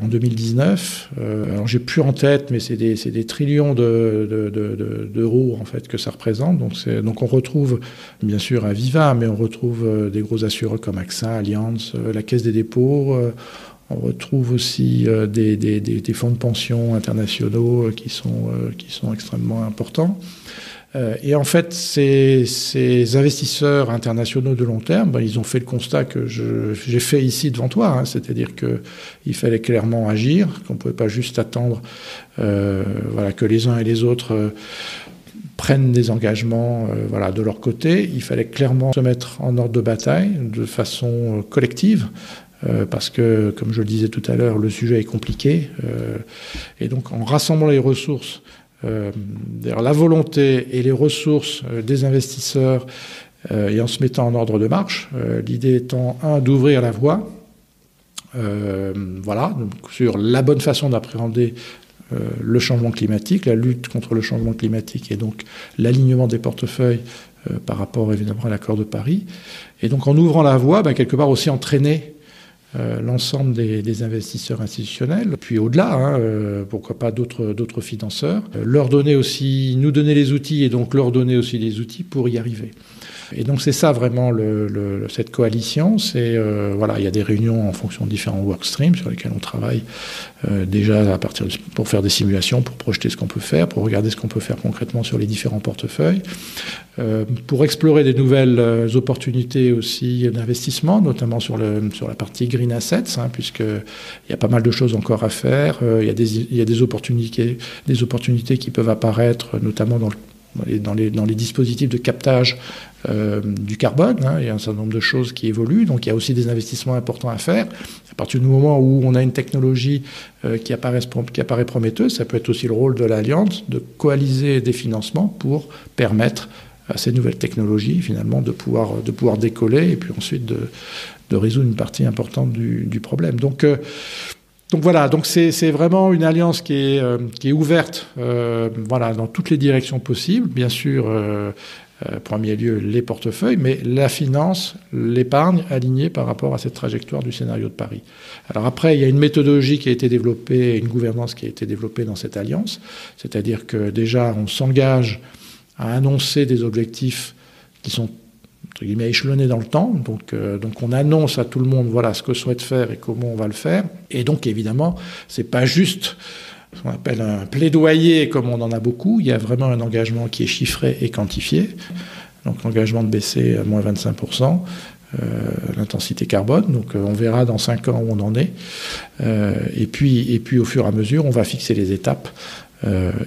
en 2019. Alors j'ai plus en tête, mais c'est des trillions d'euros en fait que ça représente. Donc on retrouve bien sûr Aviva, mais on retrouve des gros assureurs comme AXA, Allianz, la Caisse des dépôts. On retrouve aussi des fonds de pension internationaux qui sont extrêmement importants. Et en fait, ces investisseurs internationaux de long terme, ils ont fait le constat que j'ai fait ici devant toi, c'est-à-dire qu'il fallait clairement agir, qu'on ne pouvait pas juste attendre que les uns et les autres prennent des engagements de leur côté. Il fallait clairement se mettre en ordre de bataille de façon collective. Parce que, comme je le disais tout à l'heure, le sujet est compliqué. Et donc, en rassemblant les ressources, la volonté et les ressources des investisseurs et en se mettant en ordre de marche, l'idée étant, d'ouvrir la voie, donc sur la bonne façon d'appréhender le changement climatique, la lutte contre le changement climatique et donc l'alignement des portefeuilles par rapport évidemment à l'accord de Paris. Et donc, en ouvrant la voie, quelque part aussi entraîner l'ensemble des investisseurs institutionnels, puis au-delà, pourquoi pas d'autres financeurs, nous donner les outils et donc leur donner aussi les outils pour y arriver. Et donc c'est ça vraiment cette coalition. C'est il y a des réunions en fonction de différents workstreams sur lesquels on travaille déjà pour faire des simulations, pour projeter ce qu'on peut faire, pour regarder ce qu'on peut faire concrètement sur les différents portefeuilles, pour explorer des nouvelles opportunités aussi d'investissement, notamment sur la partie green assets, puisqu'il y a pas mal de choses encore à faire. Il y a des opportunités qui peuvent apparaître, notamment dans les dispositifs de captage du carbone. Il y a un certain nombre de choses qui évoluent, donc il y a aussi des investissements importants à faire. À partir du moment où on a une technologie qui apparaît prometteuse, ça peut être aussi le rôle de l'Alliance de coaliser des financements pour permettre à ces nouvelles technologies finalement de pouvoir décoller et puis ensuite de résoudre une partie importante du problème. Donc c'est vraiment une alliance qui est ouverte dans toutes les directions possibles. Bien sûr, premier lieu, les portefeuilles, mais la finance, l'épargne alignée par rapport à cette trajectoire du scénario de Paris. Alors après, il y a une méthodologie qui a été développée, une gouvernance qui a été développée dans cette alliance, c'est-à-dire que déjà, on s'engage à annoncer des objectifs qui sont entre guillemets échelonnés dans le temps. Donc on annonce à tout le monde ce que souhaite faire et comment on va le faire. Et donc évidemment, c'est pas juste ce qu'on appelle un plaidoyer comme on en a beaucoup. Il y a vraiment un engagement qui est chiffré et quantifié. Donc l'engagement de baisser à moins 25% l'intensité carbone. Donc on verra dans 5 ans où on en est. Et puis au fur et à mesure, on va fixer les étapes.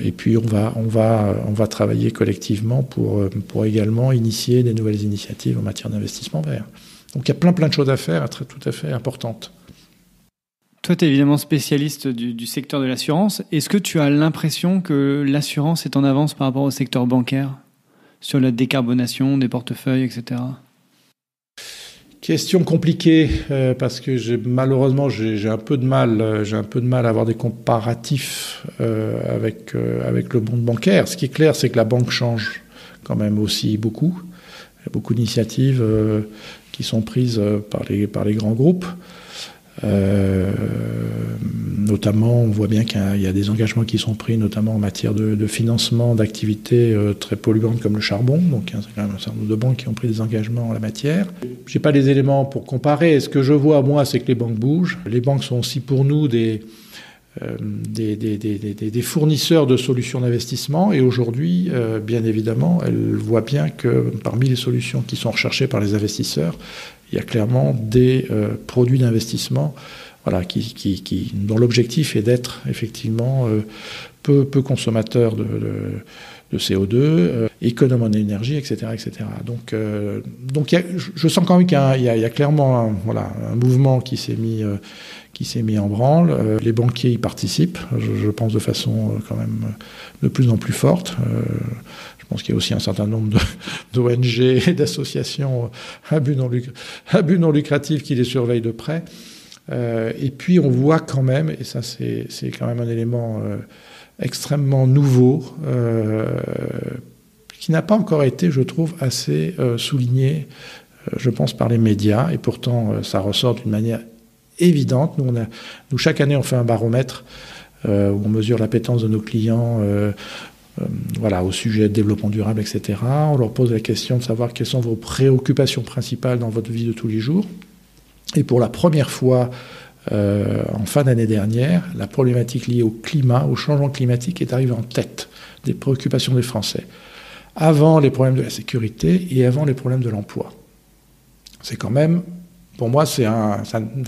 Et puis on va travailler collectivement pour également initier des nouvelles initiatives en matière d'investissement vert. Donc il y a plein de choses à faire, tout à fait importantes. Toi, tu es évidemment spécialiste du secteur de l'assurance. Est-ce que tu as l'impression que l'assurance est en avance par rapport au secteur bancaire sur la décarbonation des portefeuilles, etc. ? Question compliquée parce que malheureusement j'ai un peu de mal à avoir des comparatifs avec le monde bancaire. Ce qui est clair, c'est que la banque change quand même aussi beaucoup. Il y a beaucoup d'initiatives qui sont prises par les grands groupes. Notamment, on voit bien qu'il y a des engagements qui sont pris, notamment en matière de financement d'activités très polluantes comme le charbon. Donc, il y a quand même un certain nombre de banques qui ont pris des engagements en la matière. Je n'ai pas les éléments pour comparer. Ce que je vois, moi, c'est que les banques bougent. Les banques sont aussi pour nous des fournisseurs de solutions d'investissement. Et aujourd'hui, bien évidemment, elles voient bien que parmi les solutions qui sont recherchées par les investisseurs, il y a clairement des produits d'investissement dont l'objectif est d'être effectivement peu consommateurs de CO2, économe en énergie, etc. etc. Donc je sens quand même qu'il y a clairement un mouvement qui s'est mis en branle. Les banquiers y participent, je pense de façon quand même de plus en plus forte. Je pense qu'il y a aussi un certain nombre d'ONG et d'associations à but non lucratif qui les surveillent de près. Et puis on voit quand même, et ça c'est quand même un élément extrêmement nouveau, qui n'a pas encore été, je trouve, assez souligné, je pense, par les médias. Et pourtant, ça ressort d'une manière évidente. Nous, chaque année, on fait un baromètre où on mesure l'appétence de nos clients au sujet de développement durable, etc. On leur pose la question de savoir quelles sont vos préoccupations principales dans votre vie de tous les jours. Et pour la première fois, en fin d'année dernière, la problématique liée au climat, au changement climatique est arrivée en tête des préoccupations des Français. Avant les problèmes de la sécurité et avant les problèmes de l'emploi. C'est quand même, pour moi, je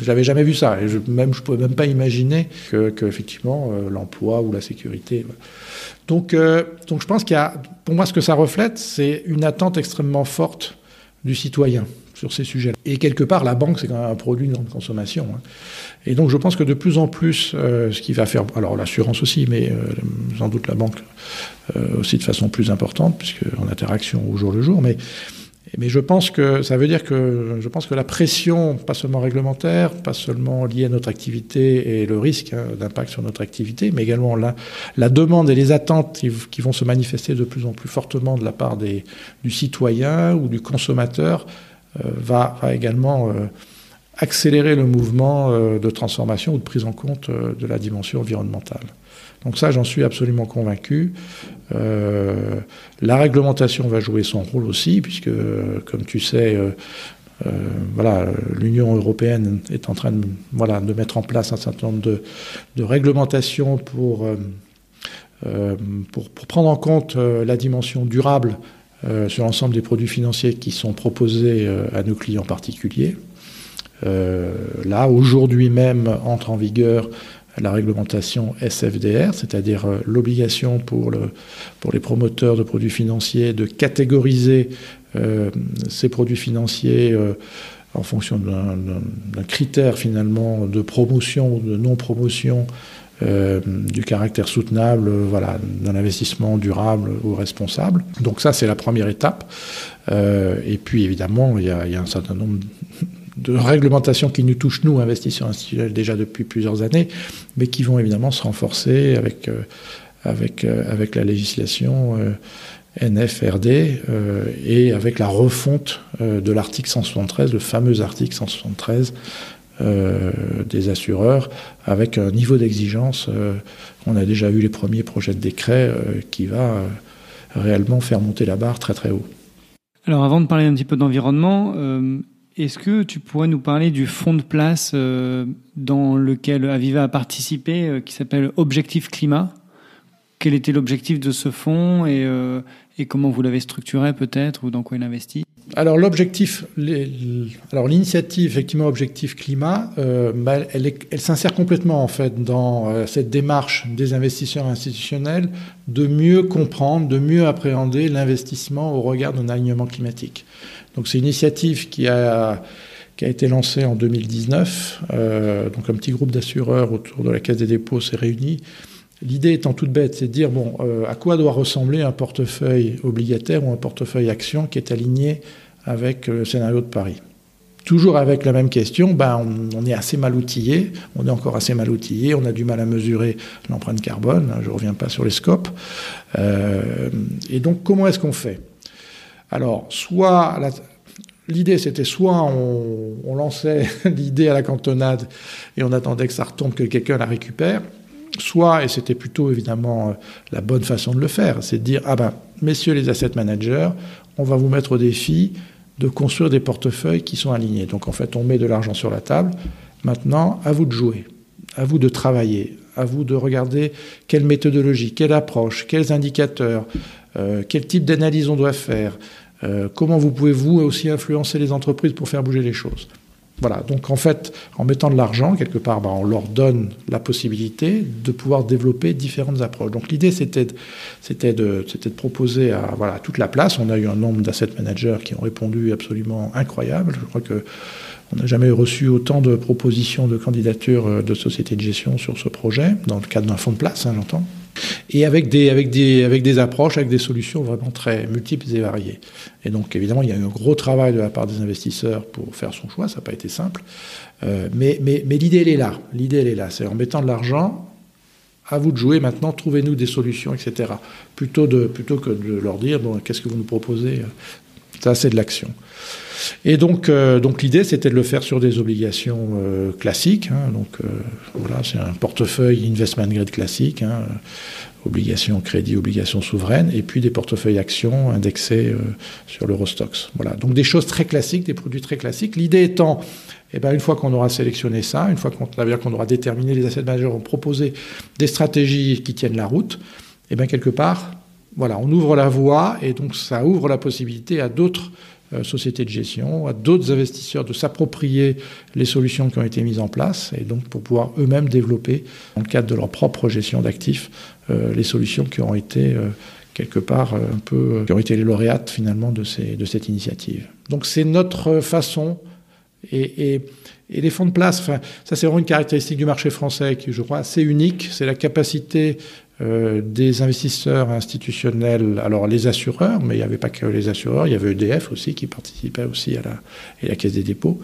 n'avais jamais vu ça. Et je ne pouvais même pas imaginer que effectivement, l'emploi ou la sécurité. Donc je pense qu'il y a, pour moi, ce que ça reflète, c'est une attente extrêmement forte du citoyen sur ces sujets-là. Et quelque part, la banque, c'est quand même un produit de grande consommation. Et donc, je pense que de plus en plus, ce qui va faire... Alors, l'assurance aussi, mais sans doute la banque aussi de façon plus importante, puisqu'en interaction au jour le jour. Mais je pense que ça veut dire que la pression, pas seulement réglementaire, pas seulement liée à notre activité et le risque d'impact sur notre activité, mais également la demande et les attentes qui vont se manifester de plus en plus fortement de la part du citoyen ou du consommateur va également accélérer le mouvement de transformation ou de prise en compte de la dimension environnementale. Donc ça, j'en suis absolument convaincu. La réglementation va jouer son rôle aussi, puisque, comme tu sais, l'Union européenne est en train de mettre en place un certain nombre de réglementations pour prendre en compte la dimension durable sur l'ensemble des produits financiers qui sont proposés à nos clients particuliers. Là, aujourd'hui même, entre en vigueur la réglementation SFDR, c'est-à-dire l'obligation pour les promoteurs de produits financiers de catégoriser ces produits financiers en fonction d'un critère finalement de promotion ou de non-promotion du caractère soutenable, d'un investissement durable ou responsable. Donc ça, c'est la première étape. Et puis évidemment, il y a un certain nombre de réglementations qui nous touchent, nous, investisseurs institutionnels, déjà depuis plusieurs années, mais qui vont évidemment se renforcer avec la législation NFRD et avec la refonte de l'article 173, le fameux article 173 des assureurs, avec un niveau d'exigence. On a déjà vu les premiers projets de décret qui va réellement faire monter la barre très très haut. Alors avant de parler un petit peu d'environnement, est-ce que tu pourrais nous parler du fonds de place dans lequel Aviva a participé, qui s'appelle Objectif Climat ? Quel était l'objectif de ce fonds et comment vous l'avez structuré peut-être, ou dans quoi il investit ? Alors l'initiative effectivement Objectif Climat, elle s'insère complètement en fait dans cette démarche des investisseurs institutionnels de mieux comprendre, de mieux appréhender l'investissement au regard d'un alignement climatique. Donc c'est une initiative qui a qui a été lancé en 2019. Donc un petit groupe d'assureurs autour de la Caisse des dépôts s'est réuni. L'idée étant toute bête, c'est de dire, à quoi doit ressembler un portefeuille obligataire ou un portefeuille action qui est aligné avec le scénario de Paris. Toujours avec la même question, on est assez mal outillé, on est encore assez mal outillé, on a du mal à mesurer l'empreinte carbone, je ne reviens pas sur les scopes. Et donc, comment est-ce qu'on fait ? Alors, l'idée, c'était soit on lançait l'idée à la cantonade et on attendait que ça retombe, que quelqu'un la récupère, soit, et c'était plutôt évidemment la bonne façon de le faire, c'est de dire, messieurs les asset managers, on va vous mettre au défi de construire des portefeuilles qui sont alignés. Donc en fait, on met de l'argent sur la table. Maintenant, à vous de jouer, à vous de travailler, à vous de regarder quelle méthodologie, quelle approche, quels indicateurs, quel type d'analyse on doit faire, comment vous pouvez vous aussi influencer les entreprises pour faire bouger les choses. Voilà, donc en fait, en mettant de l'argent, quelque part, on leur donne la possibilité de pouvoir développer différentes approches. Donc l'idée, c'était de proposer à toute la place. On a eu un nombre d'asset managers qui ont répondu absolument incroyable. Je crois qu'on n'a jamais reçu autant de propositions de candidatures de sociétés de gestion sur ce projet, dans le cadre d'un fonds de place, j'entends. Et avec des approches, avec des solutions vraiment très multiples et variées. Et donc, évidemment, il y a eu un gros travail de la part des investisseurs pour faire son choix. Ça n'a pas été simple. Mais l'idée, elle est là. L'idée, elle est là. C'est en mettant de l'argent, à vous de jouer maintenant, trouvez-nous des solutions, etc. Plutôt que de leur dire, qu'est-ce que vous nous proposez ? Ça, c'est de l'action. Et donc l'idée, c'était de le faire sur des obligations classiques. C'est un portefeuille investment grade classique, obligations crédit, obligations souveraines, et puis des portefeuilles actions indexés sur l'Eurostoxx. Voilà, donc des choses très classiques, des produits très classiques. L'idée étant, une fois qu'on aura sélectionné ça, une fois qu'on aura déterminé, les asset managers ont proposé des stratégies qui tiennent la route, quelque part, on ouvre la voie, et donc ça ouvre la possibilité à d'autres sociétés de gestion, à d'autres investisseurs de s'approprier les solutions qui ont été mises en place et donc pour pouvoir eux-mêmes développer, dans le cadre de leur propre gestion d'actifs, les solutions qui ont été quelque part qui ont été les lauréates finalement de cette initiative. Donc c'est notre façon et les fonds de place, ça c'est vraiment une caractéristique du marché français qui, je crois, assez unique, c'est la capacité des investisseurs institutionnels, alors les assureurs, mais il n'y avait pas que les assureurs, il y avait EDF aussi qui participait aussi et la Caisse des dépôts.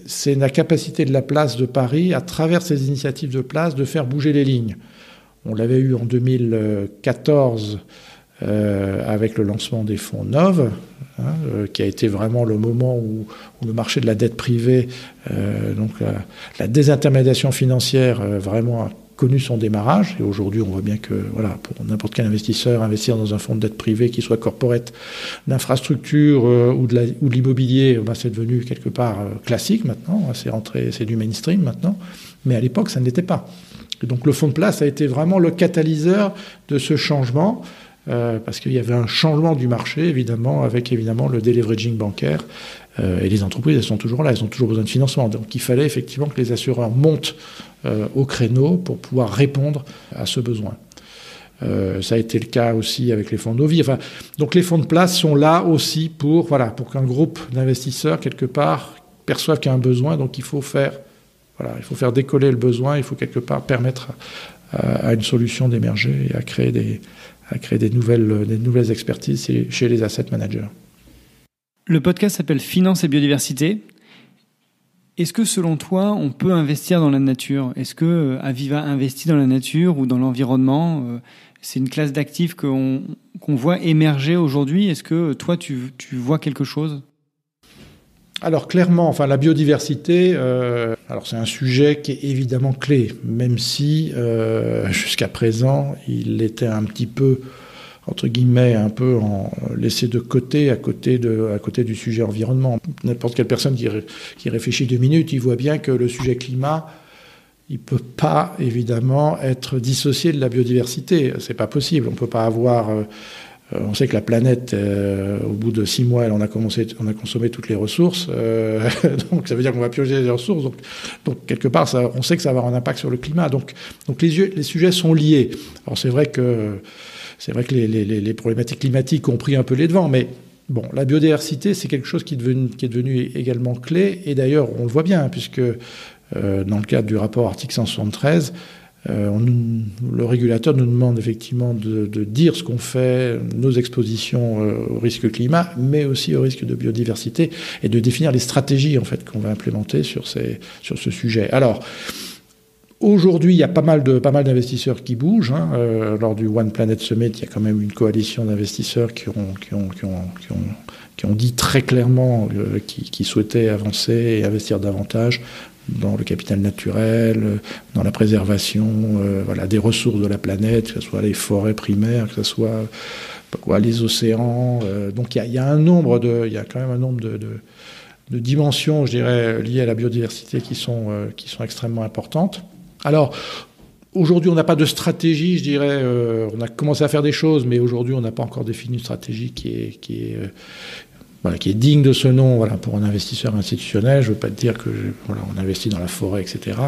C'est la capacité de la place de Paris, à travers ces initiatives de place, de faire bouger les lignes. On l'avait eu en 2014 avec le lancement des fonds NOV, qui a été vraiment le moment où le marché de la dette privée, donc la désintermédiation financière, vraiment a connu son démarrage. Et aujourd'hui, on voit bien que pour n'importe quel investisseur, investir dans un fonds de dette privée, qu'il soit corporate, d'infrastructure ou de l'immobilier, c'est devenu quelque part classique maintenant. C'est du mainstream maintenant. Mais à l'époque, ça ne l'était pas. Et donc le fonds de place a été vraiment le catalyseur de ce changement, parce qu'il y avait un changement du marché, avec le deleveraging bancaire. Et les entreprises, elles sont toujours là, elles ont toujours besoin de financement. Donc il fallait effectivement que les assureurs montent au créneau pour pouvoir répondre à ce besoin. Ça a été le cas aussi avec les fonds Novi. Donc les fonds de place sont là aussi pour qu'un groupe d'investisseurs, quelque part, perçoive qu'il y a un besoin. Donc il faut faire décoller le besoin, il faut quelque part permettre à une solution d'émerger et à créer des nouvelles expertises chez les asset managers. Le podcast s'appelle Finance et biodiversité. Est-ce que selon toi, on peut investir dans la nature ? Est-ce que Aviva investit dans la nature ou dans l'environnement ? C'est une classe d'actifs qu'on voit émerger aujourd'hui. Est-ce que toi, tu vois quelque chose ? Alors clairement, la biodiversité, c'est un sujet qui est évidemment clé, même si jusqu'à présent, il était un petit peu, entre guillemets, un peu laissé de côté à côté du sujet environnement. N'importe quelle personne qui réfléchit 2 minutes, il voit bien que le sujet climat, il peut pas évidemment être dissocié de la biodiversité. C'est pas possible. On peut pas avoir on sait que la planète, au bout de 6 mois, on a consommé toutes les ressources. Donc ça veut dire qu'on va piocher les ressources. Donc quelque part, on sait que ça va avoir un impact sur le climat. Donc les sujets sont liés. Alors c'est vrai que les problématiques climatiques ont pris un peu les devants, mais Bon, la biodiversité, c'est quelque chose qui est devenu également clé. Et d'ailleurs, on le voit bien, puisque dans le cadre du rapport article 173, le régulateur nous demande effectivement de dire ce qu'on fait, nos expositions au risque climat, mais aussi au risque de biodiversité, et de définir les stratégies en fait qu'on va implémenter sur ce sujet. Alors, aujourd'hui, il y a pas mal d'investisseurs qui bougent. Lors du One Planet Summit, il y a quand même une coalition d'investisseurs qui ont dit très clairement qu'ils souhaitaient avancer et investir davantage dans le capital naturel, dans la préservation des ressources de la planète, que ce soit les forêts primaires, que ce soit les océans. Donc il y a quand même un nombre de dimensions, je dirais, liées à la biodiversité qui sont extrêmement importantes. Alors, aujourd'hui, on n'a pas de stratégie, je dirais. On a commencé à faire des choses, mais aujourd'hui, on n'a pas encore défini une stratégie qui est digne de ce nom. Voilà, pour un investisseur institutionnel, je ne veux pas te dire que on investit dans la forêt, etc.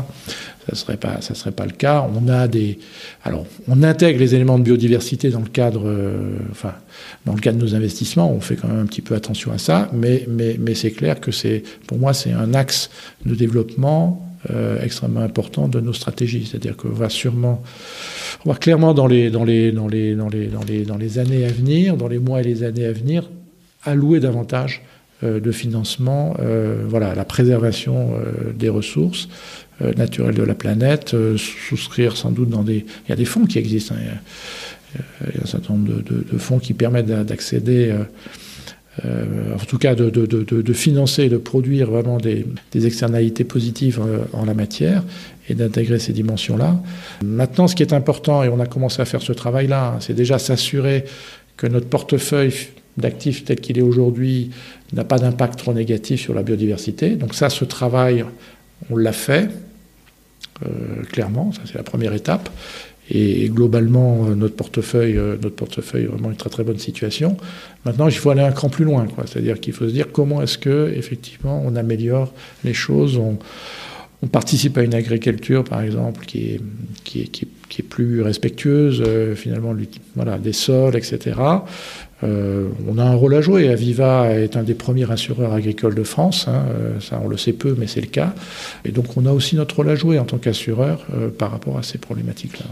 Ça serait pas le cas. On intègre les éléments de biodiversité dans le cadre de nos investissements. On fait quand même un petit peu attention à ça, mais c'est clair que pour moi, c'est un axe de développement extrêmement important de nos stratégies. C'est-à-dire qu'on va clairement dans les années à venir, dans les mois et les années à venir, allouer davantage de financement à la préservation des ressources naturelles de la planète, souscrire sans doute il y a des fonds qui existent, il y a un certain nombre de fonds qui permettent d'accéder en tout cas de financer et de produire vraiment des externalités positives en la matière et d'intégrer ces dimensions-là. Maintenant, ce qui est important, et on a commencé à faire ce travail-là, c'est déjà s'assurer que notre portefeuille d'actifs tel qu'il est aujourd'hui n'a pas d'impact trop négatif sur la biodiversité. Donc ça, ce travail, on l'a fait, clairement, ça c'est la première étape. Et globalement, notre portefeuille est vraiment une très très bonne situation. Maintenant, il faut aller un cran plus loin, c'est-à-dire qu'il faut se dire comment est-ce que effectivement on améliore les choses. On participe à une agriculture, par exemple, qui est plus respectueuse finalement des sols, etc. On a un rôle à jouer. Aviva est un des premiers assureurs agricoles de France. Ça, on le sait peu, mais c'est le cas. Et donc, on a aussi notre rôle à jouer en tant qu'assureur par rapport à ces problématiques-là.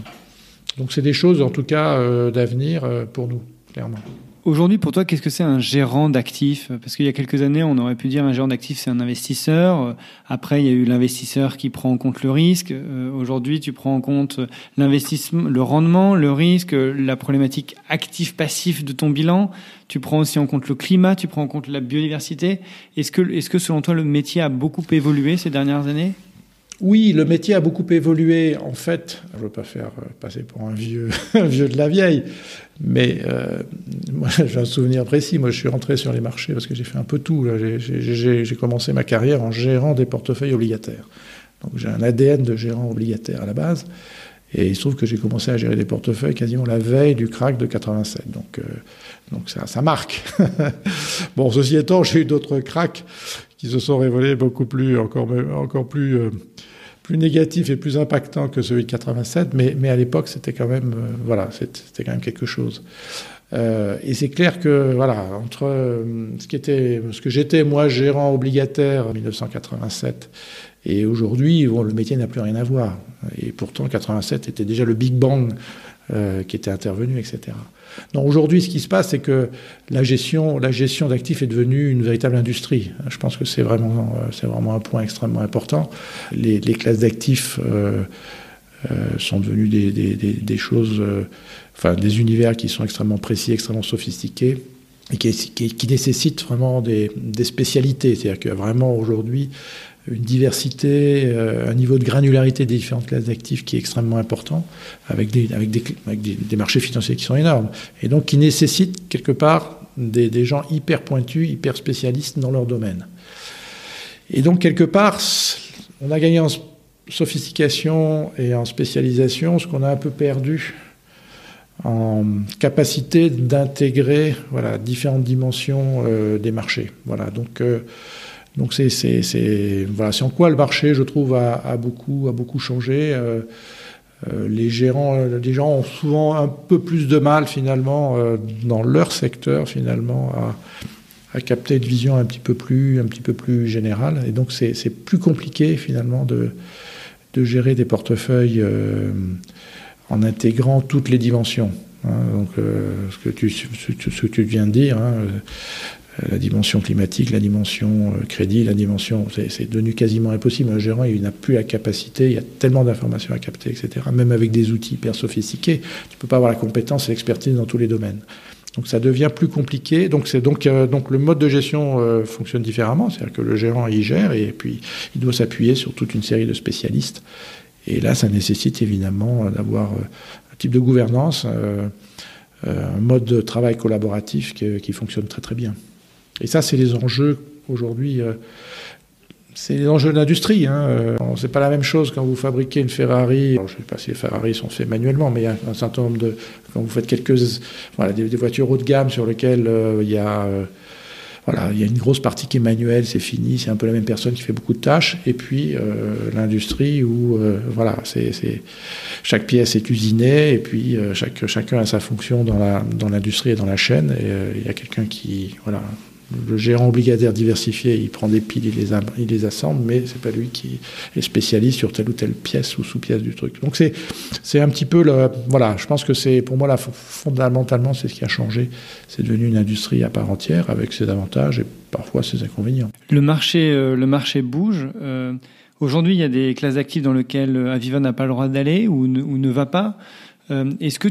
Donc, c'est des choses, en tout cas, d'avenir pour nous, clairement. Aujourd'hui, pour toi, qu'est-ce que c'est un gérant d'actifs ? Parce qu'il y a quelques années, on aurait pu dire un gérant d'actifs, c'est un investisseur. Après, il y a eu l'investisseur qui prend en compte le risque. Aujourd'hui, tu prends en compte l'investissement, le rendement, le risque, la problématique actif-passif de ton bilan. Tu prends aussi en compte le climat, tu prends en compte la biodiversité. Est-ce que selon toi, le métier a beaucoup évolué ces dernières années ? Oui, le métier a beaucoup évolué. En fait, je ne veux pas faire passer pour un vieux de la vieille, mais moi, j'ai un souvenir précis. Moi, je suis rentré sur les marchés parce que j'ai fait un peu tout. Là. J'ai commencé ma carrière en gérant des portefeuilles obligataires. Donc, j'ai un ADN de gérant obligataire à la base. Et il se trouve que j'ai commencé à gérer des portefeuilles quasiment la veille du krach de 87. Donc ça marque. Bon, ceci étant, j'ai eu d'autres krachs qui se sont révélés encore plus négatifs et plus impactants que celui de 87. Mais à l'époque, c'était quand même, c'était quand même quelque chose. Et c'est clair que, entre ce que j'étais, moi, gérant obligataire en 1987, et aujourd'hui, le métier n'a plus rien à voir. Et pourtant, 87 était déjà le Big Bang qui était intervenu, etc. Donc aujourd'hui, ce qui se passe, c'est que la gestion d'actifs est devenue une véritable industrie. Je pense que c'est vraiment un point extrêmement important. Les classes d'actifs sont devenues des choses, des univers qui sont extrêmement précis, extrêmement sophistiqués, et qui nécessitent vraiment des spécialités. C'est-à-dire qu'il y a vraiment aujourd'hui une diversité, un niveau de granularité des différentes classes d'actifs qui est extrêmement important, avec des marchés financiers qui sont énormes, et donc qui nécessitent quelque part des gens hyper pointus, hyper spécialistes dans leur domaine. Et donc quelque part, on a gagné en sophistication et en spécialisation ce qu'on a un peu perdu en capacité d'intégrer différentes dimensions des marchés. Donc c'est en quoi le marché, je trouve, a beaucoup changé. Les gens ont souvent un peu plus de mal finalement dans leur secteur finalement à capter une vision un petit peu plus générale. Et donc c'est plus compliqué finalement de gérer des portefeuilles en intégrant toutes les dimensions. Donc ce que tu viens de dire, la dimension climatique, la dimension crédit, la dimension, c'est devenu quasiment impossible. Un gérant, il n'a plus la capacité, il y a tellement d'informations à capter, etc. Même avec des outils hyper sophistiqués, tu ne peux pas avoir la compétence et l'expertise dans tous les domaines. Donc ça devient plus compliqué. Donc le mode de gestion fonctionne différemment. C'est-à-dire que le gérant, il gère et puis il doit s'appuyer sur toute une série de spécialistes. Et là, ça nécessite évidemment d'avoir un type de gouvernance, un mode de travail collaboratif qui fonctionne très très bien. Et ça, c'est les enjeux aujourd'hui. C'est les enjeux de l'industrie. C'est pas la même chose quand vous fabriquez une Ferrari. Alors, je ne sais pas si les Ferrari sont faits manuellement, mais il y a un certain nombre de... Quand vous faites des voitures haut de gamme sur lesquelles il y a une grosse partie qui est manuelle, c'est fini, c'est un peu la même personne qui fait beaucoup de tâches. Et puis l'industrie où chaque pièce est usinée et puis chacun a sa fonction dans l'industrie et dans la chaîne. Et il y a quelqu'un qui... Le gérant obligataire diversifié, il prend des piles, il les assemble, mais c'est pas lui qui est spécialiste sur telle ou telle pièce ou sous-pièce du truc. Donc c'est un petit peu je pense que c'est, pour moi, fondamentalement, c'est ce qui a changé. C'est devenu une industrie à part entière avec ses avantages et parfois ses inconvénients. Le marché bouge. Aujourd'hui, il y a des classes d'actifs dans lesquelles Aviva n'a pas le droit d'aller ou ne va pas. Est-ce que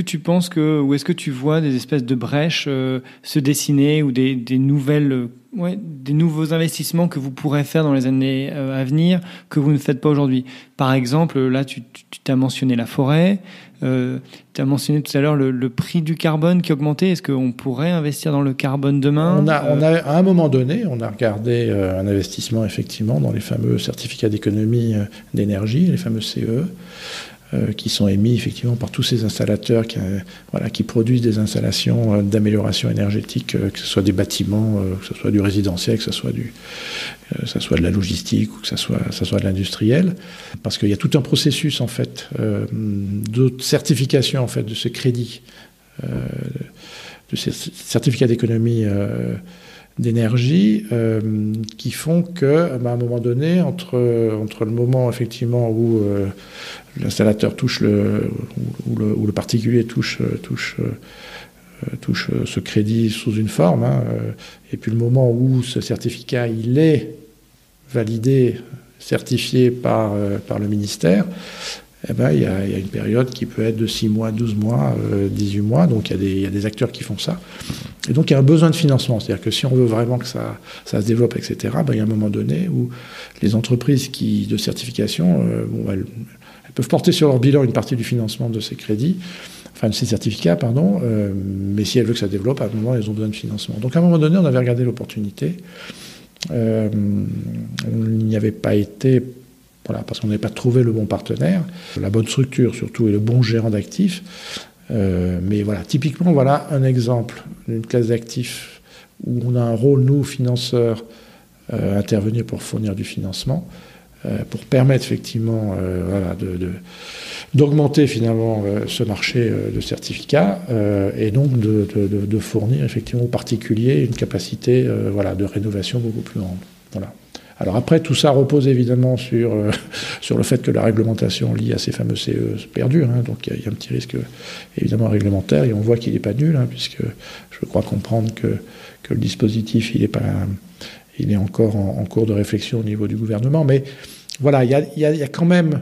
tu penses ou est-ce que tu vois des espèces de brèches se dessiner ou des nouveaux investissements que vous pourrez faire dans les années à venir que vous ne faites pas aujourd'hui? Par exemple, là, tu t'as mentionné la forêt, tu as mentionné tout à l'heure le prix du carbone qui augmentait. Est-ce qu'on pourrait investir dans le carbone demain? À un moment donné, on a regardé un investissement effectivement dans les fameux certificats d'économie d'énergie, les fameux CE. Qui sont émis effectivement par tous ces installateurs qui produisent des installations d'amélioration énergétique, que ce soit des bâtiments, que ce soit du résidentiel, que ce soit de la logistique ou que ce soit de l'industriel, parce qu'il y a tout un processus en fait de certification en fait de ce crédit, de ces certificats d'économie d'énergie qui font que, à un moment donné, entre le moment effectivement où l'installateur touche où le particulier touche ce crédit sous une forme, et puis le moment où ce certificat il est validé, certifié par le ministère, il y a une période qui peut être de 6 mois, 12 mois, 18 mois. Donc il y a des acteurs qui font ça. Et donc il y a un besoin de financement. C'est-à-dire que si on veut vraiment que ça se développe, etc., il y a un moment donné où les entreprises de certification, elles peuvent porter sur leur bilan une partie du financement de ces crédits, de ces certificats, mais si elles veulent que ça développe, à un moment, elles ont besoin de financement. Donc à un moment donné, on avait regardé l'opportunité. On n'y avait pas été... parce qu'on n'avait pas trouvé le bon partenaire, la bonne structure surtout et le bon gérant d'actifs. Mais typiquement, un exemple d'une classe d'actifs où on a un rôle, nous, financeurs, intervenir pour fournir du financement, pour permettre effectivement d'augmenter finalement ce marché de certificats et donc de fournir effectivement aux particuliers une capacité de rénovation beaucoup plus grande. Voilà. Alors après, tout ça repose évidemment sur le fait que la réglementation liée à ces fameux CE perdure. Donc il y a un petit risque évidemment réglementaire et on voit qu'il n'est pas nul, puisque je crois comprendre que le dispositif il est encore en cours de réflexion au niveau du gouvernement. Mais voilà, il y a quand même...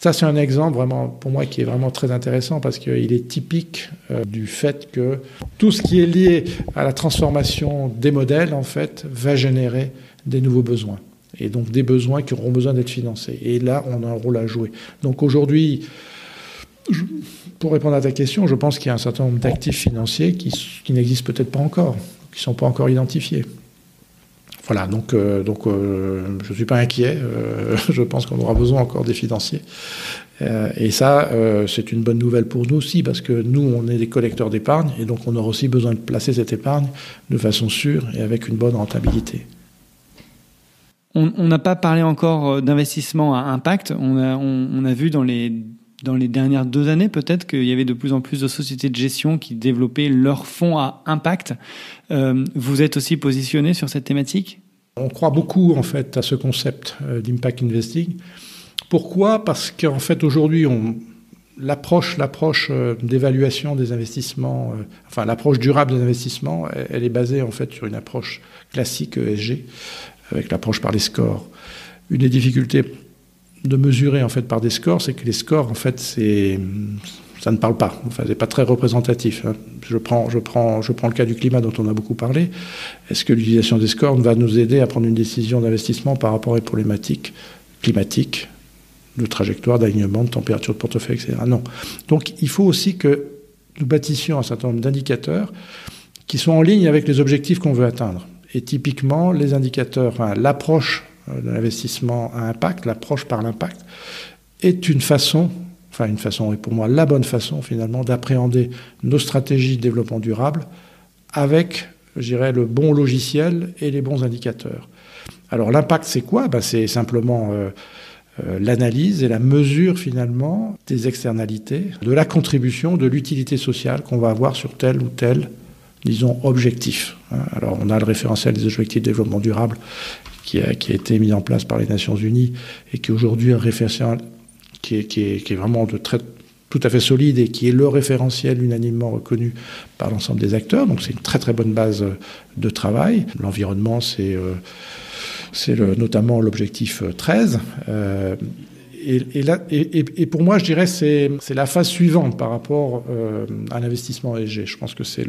Ça, c'est un exemple vraiment, pour moi, qui est vraiment très intéressant parce qu'il est typique du fait que tout ce qui est lié à la transformation des modèles, en fait, va générer des nouveaux besoins. Et donc des besoins qui auront besoin d'être financés. Et là, on a un rôle à jouer. Donc aujourd'hui, pour répondre à ta question, je pense qu'il y a un certain nombre d'actifs financiers qui n'existent peut-être pas encore, qui ne sont pas encore identifiés. Voilà, donc je ne suis pas inquiet. Je pense qu'on aura besoin encore des financiers. Et ça, c'est une bonne nouvelle pour nous aussi, parce que nous, on est des collecteurs d'épargne, et donc on aura aussi besoin de placer cette épargne de façon sûre et avec une bonne rentabilité. On n'a pas parlé encore d'investissement à impact. On a vu dans dans les dernières 2 années, peut-être qu'il y avait de plus en plus de sociétés de gestion qui développaient leurs fonds à impact. Vous êtes aussi positionné sur cette thématique ? On croit beaucoup en fait à ce concept d'impact investing. Pourquoi ? Parce qu'en fait aujourd'hui, l'approche d'évaluation des investissements, l'approche durable des investissements, elle est basée en fait sur une approche classique ESG, avec l'approche par les scores. Une des difficultés de mesurer en fait par des scores, c'est que les scores en fait ça ne parle pas. Enfin, c'est pas très représentatif. Je prends le cas du climat dont on a beaucoup parlé. Est-ce que l'utilisation des scores va nous aider à prendre une décision d'investissement par rapport aux problématiques climatiques, de trajectoire, d'alignement, de température de portefeuille, etc. Non. Donc, il faut aussi que nous bâtissions un certain nombre d'indicateurs qui sont en ligne avec les objectifs qu'on veut atteindre. Et typiquement, les indicateurs, l'approche de l'investissement à impact, l'approche par l'impact, est une façon, et pour moi la bonne façon finalement, d'appréhender nos stratégies de développement durable avec, je dirais, le bon logiciel et les bons indicateurs. Alors l'impact, c'est quoi ? C'est simplement l'analyse et la mesure finalement des externalités, de la contribution, de l'utilité sociale qu'on va avoir sur tel ou tel, disons, objectif. Alors on a le référentiel des objectifs de développement durable qui a été mis en place par les Nations Unies et qui est aujourd'hui un référentiel qui est vraiment tout à fait solide et qui est le référentiel unanimement reconnu par l'ensemble des acteurs. Donc c'est une très très bonne base de travail. L'environnement, c'est notamment l'objectif 13. Et pour moi, je dirais c'est la phase suivante par rapport à l'investissement ESG. Je pense que c'est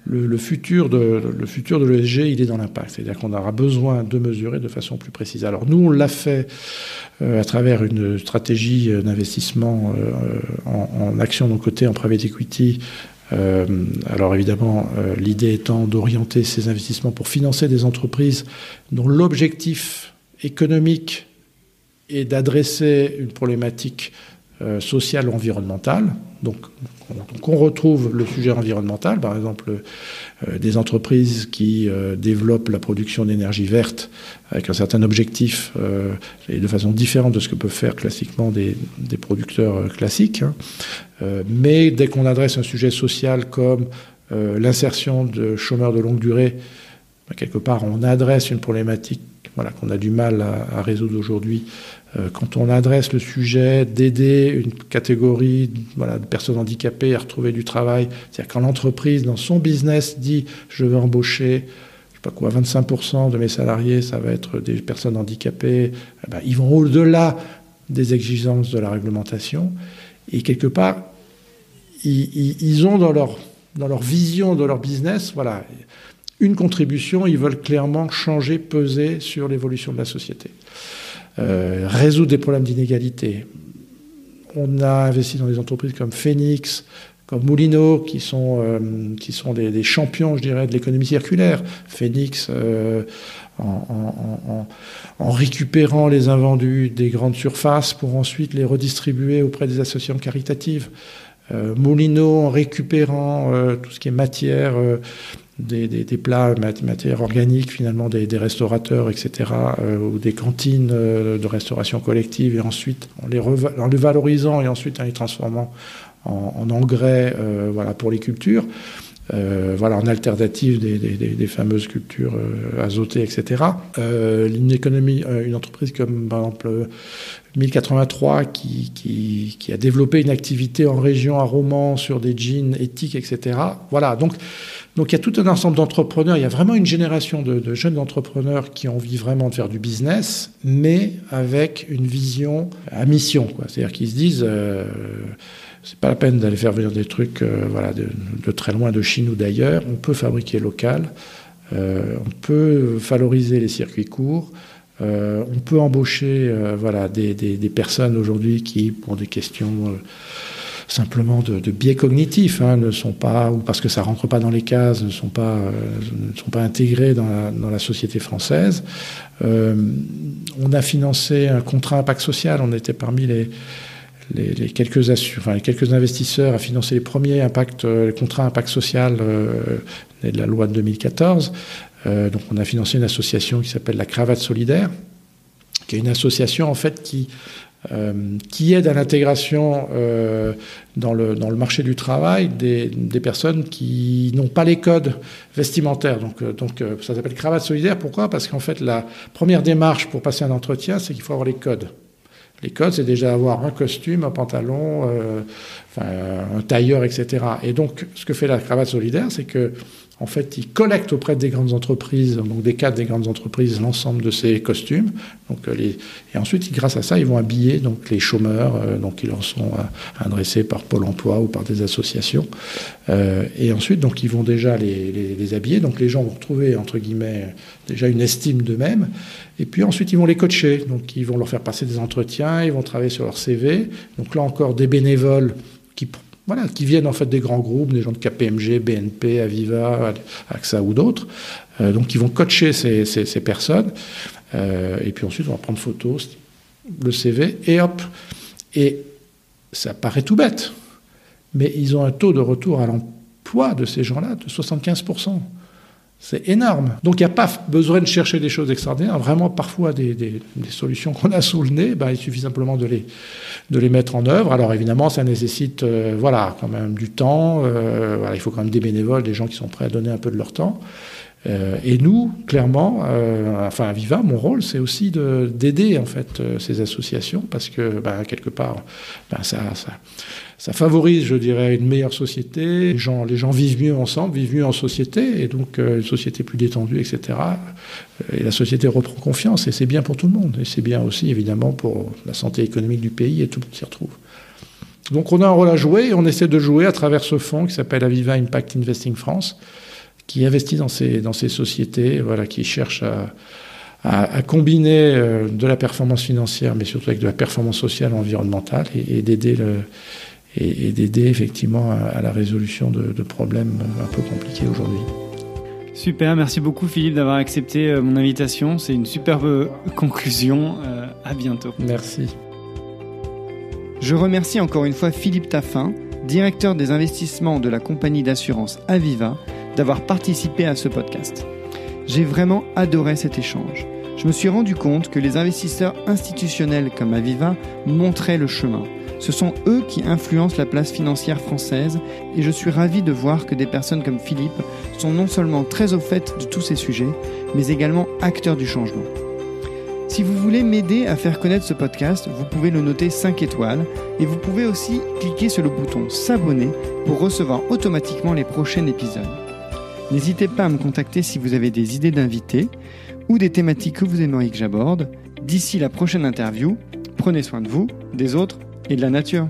le futur de l'ESG, il est dans l'impact. C'est-à-dire qu'on aura besoin de mesurer de façon plus précise. Alors nous, on l'a fait à travers une stratégie d'investissement en action non cotée, en private equity. Alors évidemment, l'idée étant d'orienter ces investissements pour financer des entreprises dont l'objectif économique est d'adresser une problématique sociale ou environnementale. Donc on retrouve le sujet environnemental, par exemple des entreprises qui développent la production d'énergie verte avec un certain objectif et de façon différente de ce que peuvent faire classiquement des producteurs classiques. Mais dès qu'on adresse un sujet social comme l'insertion de chômeurs de longue durée, quelque part on adresse une problématique qu'on a du mal à résoudre aujourd'hui. Quand on adresse le sujet d'aider une catégorie de personnes handicapées à retrouver du travail, c'est-à-dire quand l'entreprise, dans son business, dit « je vais embaucher 25% de mes salariés, ça va être des personnes handicapées », ils vont au-delà des exigences de la réglementation. Et quelque part, ils ont dans leur vision de leur business, une contribution, ils veulent clairement changer, peser sur l'évolution de la société. Résoudre des problèmes d'inégalité. On a investi dans des entreprises comme Phoenix, comme Moulineau, qui sont des champions, je dirais, de l'économie circulaire. Phoenix, en récupérant les invendus des grandes surfaces pour ensuite les redistribuer auprès des associations caritatives. Moulineau, en récupérant tout ce qui est matière, des plats, matières organiques, finalement, des restaurateurs, etc., ou des cantines de restauration collective, et ensuite, en les valorisant et ensuite en les transformant en engrais pour les cultures, en alternative des fameuses cultures azotées, etc. Une entreprise comme, par exemple, 1083 qui a développé une activité en région à Romans sur des jeans éthiques, etc. Donc il y a tout un ensemble d'entrepreneurs, il y a vraiment une génération de jeunes entrepreneurs qui ont envie vraiment de faire du business, mais avec une vision à mission, C'est-à-dire qu'ils se disent, c'est pas la peine d'aller faire venir des trucs de très loin, de Chine ou d'ailleurs, on peut fabriquer local, on peut valoriser les circuits courts, on peut embaucher des personnes aujourd'hui qui, pour des questions simplement de biais cognitifs, ne sont pas, ou parce que ça rentre pas dans les cases, ne sont pas intégrés dans la société française. On a financé un contrat impact social. On était parmi les quelques investisseurs à financer les premiers contrats impact social de la loi de 2014. Donc on a financé une association qui s'appelle la Cravate Solidaire, qui est une association en fait qui qui aide à l'intégration dans le marché du travail des personnes qui n'ont pas les codes vestimentaires. Donc ça s'appelle cravate solidaire. Pourquoi ? Parce qu'en fait, la première démarche pour passer un entretien, c'est qu'il faut avoir les codes. Les codes, c'est déjà avoir un costume, un pantalon, un tailleur, etc. Et donc, ce que fait la cravate solidaire, c'est que en fait, ils collectent auprès des grandes entreprises, donc des cadres des grandes entreprises, l'ensemble de ces costumes. Et ensuite, grâce à ça, ils vont habiller donc les chômeurs, donc qui leur sont adressés par Pôle emploi ou par des associations. Et ensuite, donc, ils vont déjà les habiller. Donc, les gens vont retrouver, entre guillemets, déjà une estime d'eux-mêmes. Et puis ensuite, ils vont les coacher. Donc, ils vont leur faire passer des entretiens, ils vont travailler sur leur CV. Donc là encore, des bénévoles qui viennent en fait des grands groupes, des gens de KPMG, BNP, Aviva, AXA ou d'autres. Donc, ils vont coacher ces personnes. Et puis ensuite, on va prendre photo, le CV, et hop. Et ça paraît tout bête, mais ils ont un taux de retour à l'emploi de ces gens-là de 75%. C'est énorme. Donc, il n'y a pas besoin de chercher des choses extraordinaires. Vraiment, parfois, des solutions qu'on a sous le nez, il suffit simplement de les mettre en œuvre. Alors, évidemment, ça nécessite quand même du temps. Il faut quand même des bénévoles, des gens qui sont prêts à donner un peu de leur temps. Et nous, clairement, à Viva, mon rôle, c'est aussi d'aider en fait ces associations parce que quelque part, ça favorise, je dirais, une meilleure société. Les gens vivent mieux ensemble, vivent mieux en société, et donc une société plus détendue, etc. Et la société reprend confiance, et c'est bien pour tout le monde. Et c'est bien aussi, évidemment, pour la santé économique du pays, et tout le monde s'y retrouve. Donc on a un rôle à jouer, et on essaie de jouer à travers ce fonds qui s'appelle Aviva Impact Investing France, qui investit dans ces sociétés, qui cherchent à combiner de la performance financière, mais surtout avec de la performance sociale et environnementale, et d'aider effectivement à la résolution de problèmes un peu compliqués aujourd'hui. Super, merci beaucoup Philippe d'avoir accepté mon invitation. C'est une superbe conclusion. À bientôt. Merci. Je remercie encore une fois Philippe Taffin, directeur des investissements de la compagnie d'assurance Aviva, d'avoir participé à ce podcast. J'ai vraiment adoré cet échange. Je me suis rendu compte que les investisseurs institutionnels comme Aviva montraient le chemin. Ce sont eux qui influencent la place financière française et je suis ravi de voir que des personnes comme Philippe sont non seulement très au fait de tous ces sujets, mais également acteurs du changement. Si vous voulez m'aider à faire connaître ce podcast, vous pouvez le noter 5 étoiles et vous pouvez aussi cliquer sur le bouton s'abonner pour recevoir automatiquement les prochains épisodes. N'hésitez pas à me contacter si vous avez des idées d'invités ou des thématiques que vous aimeriez que j'aborde. D'ici la prochaine interview, prenez soin de vous, des autres et de la nature.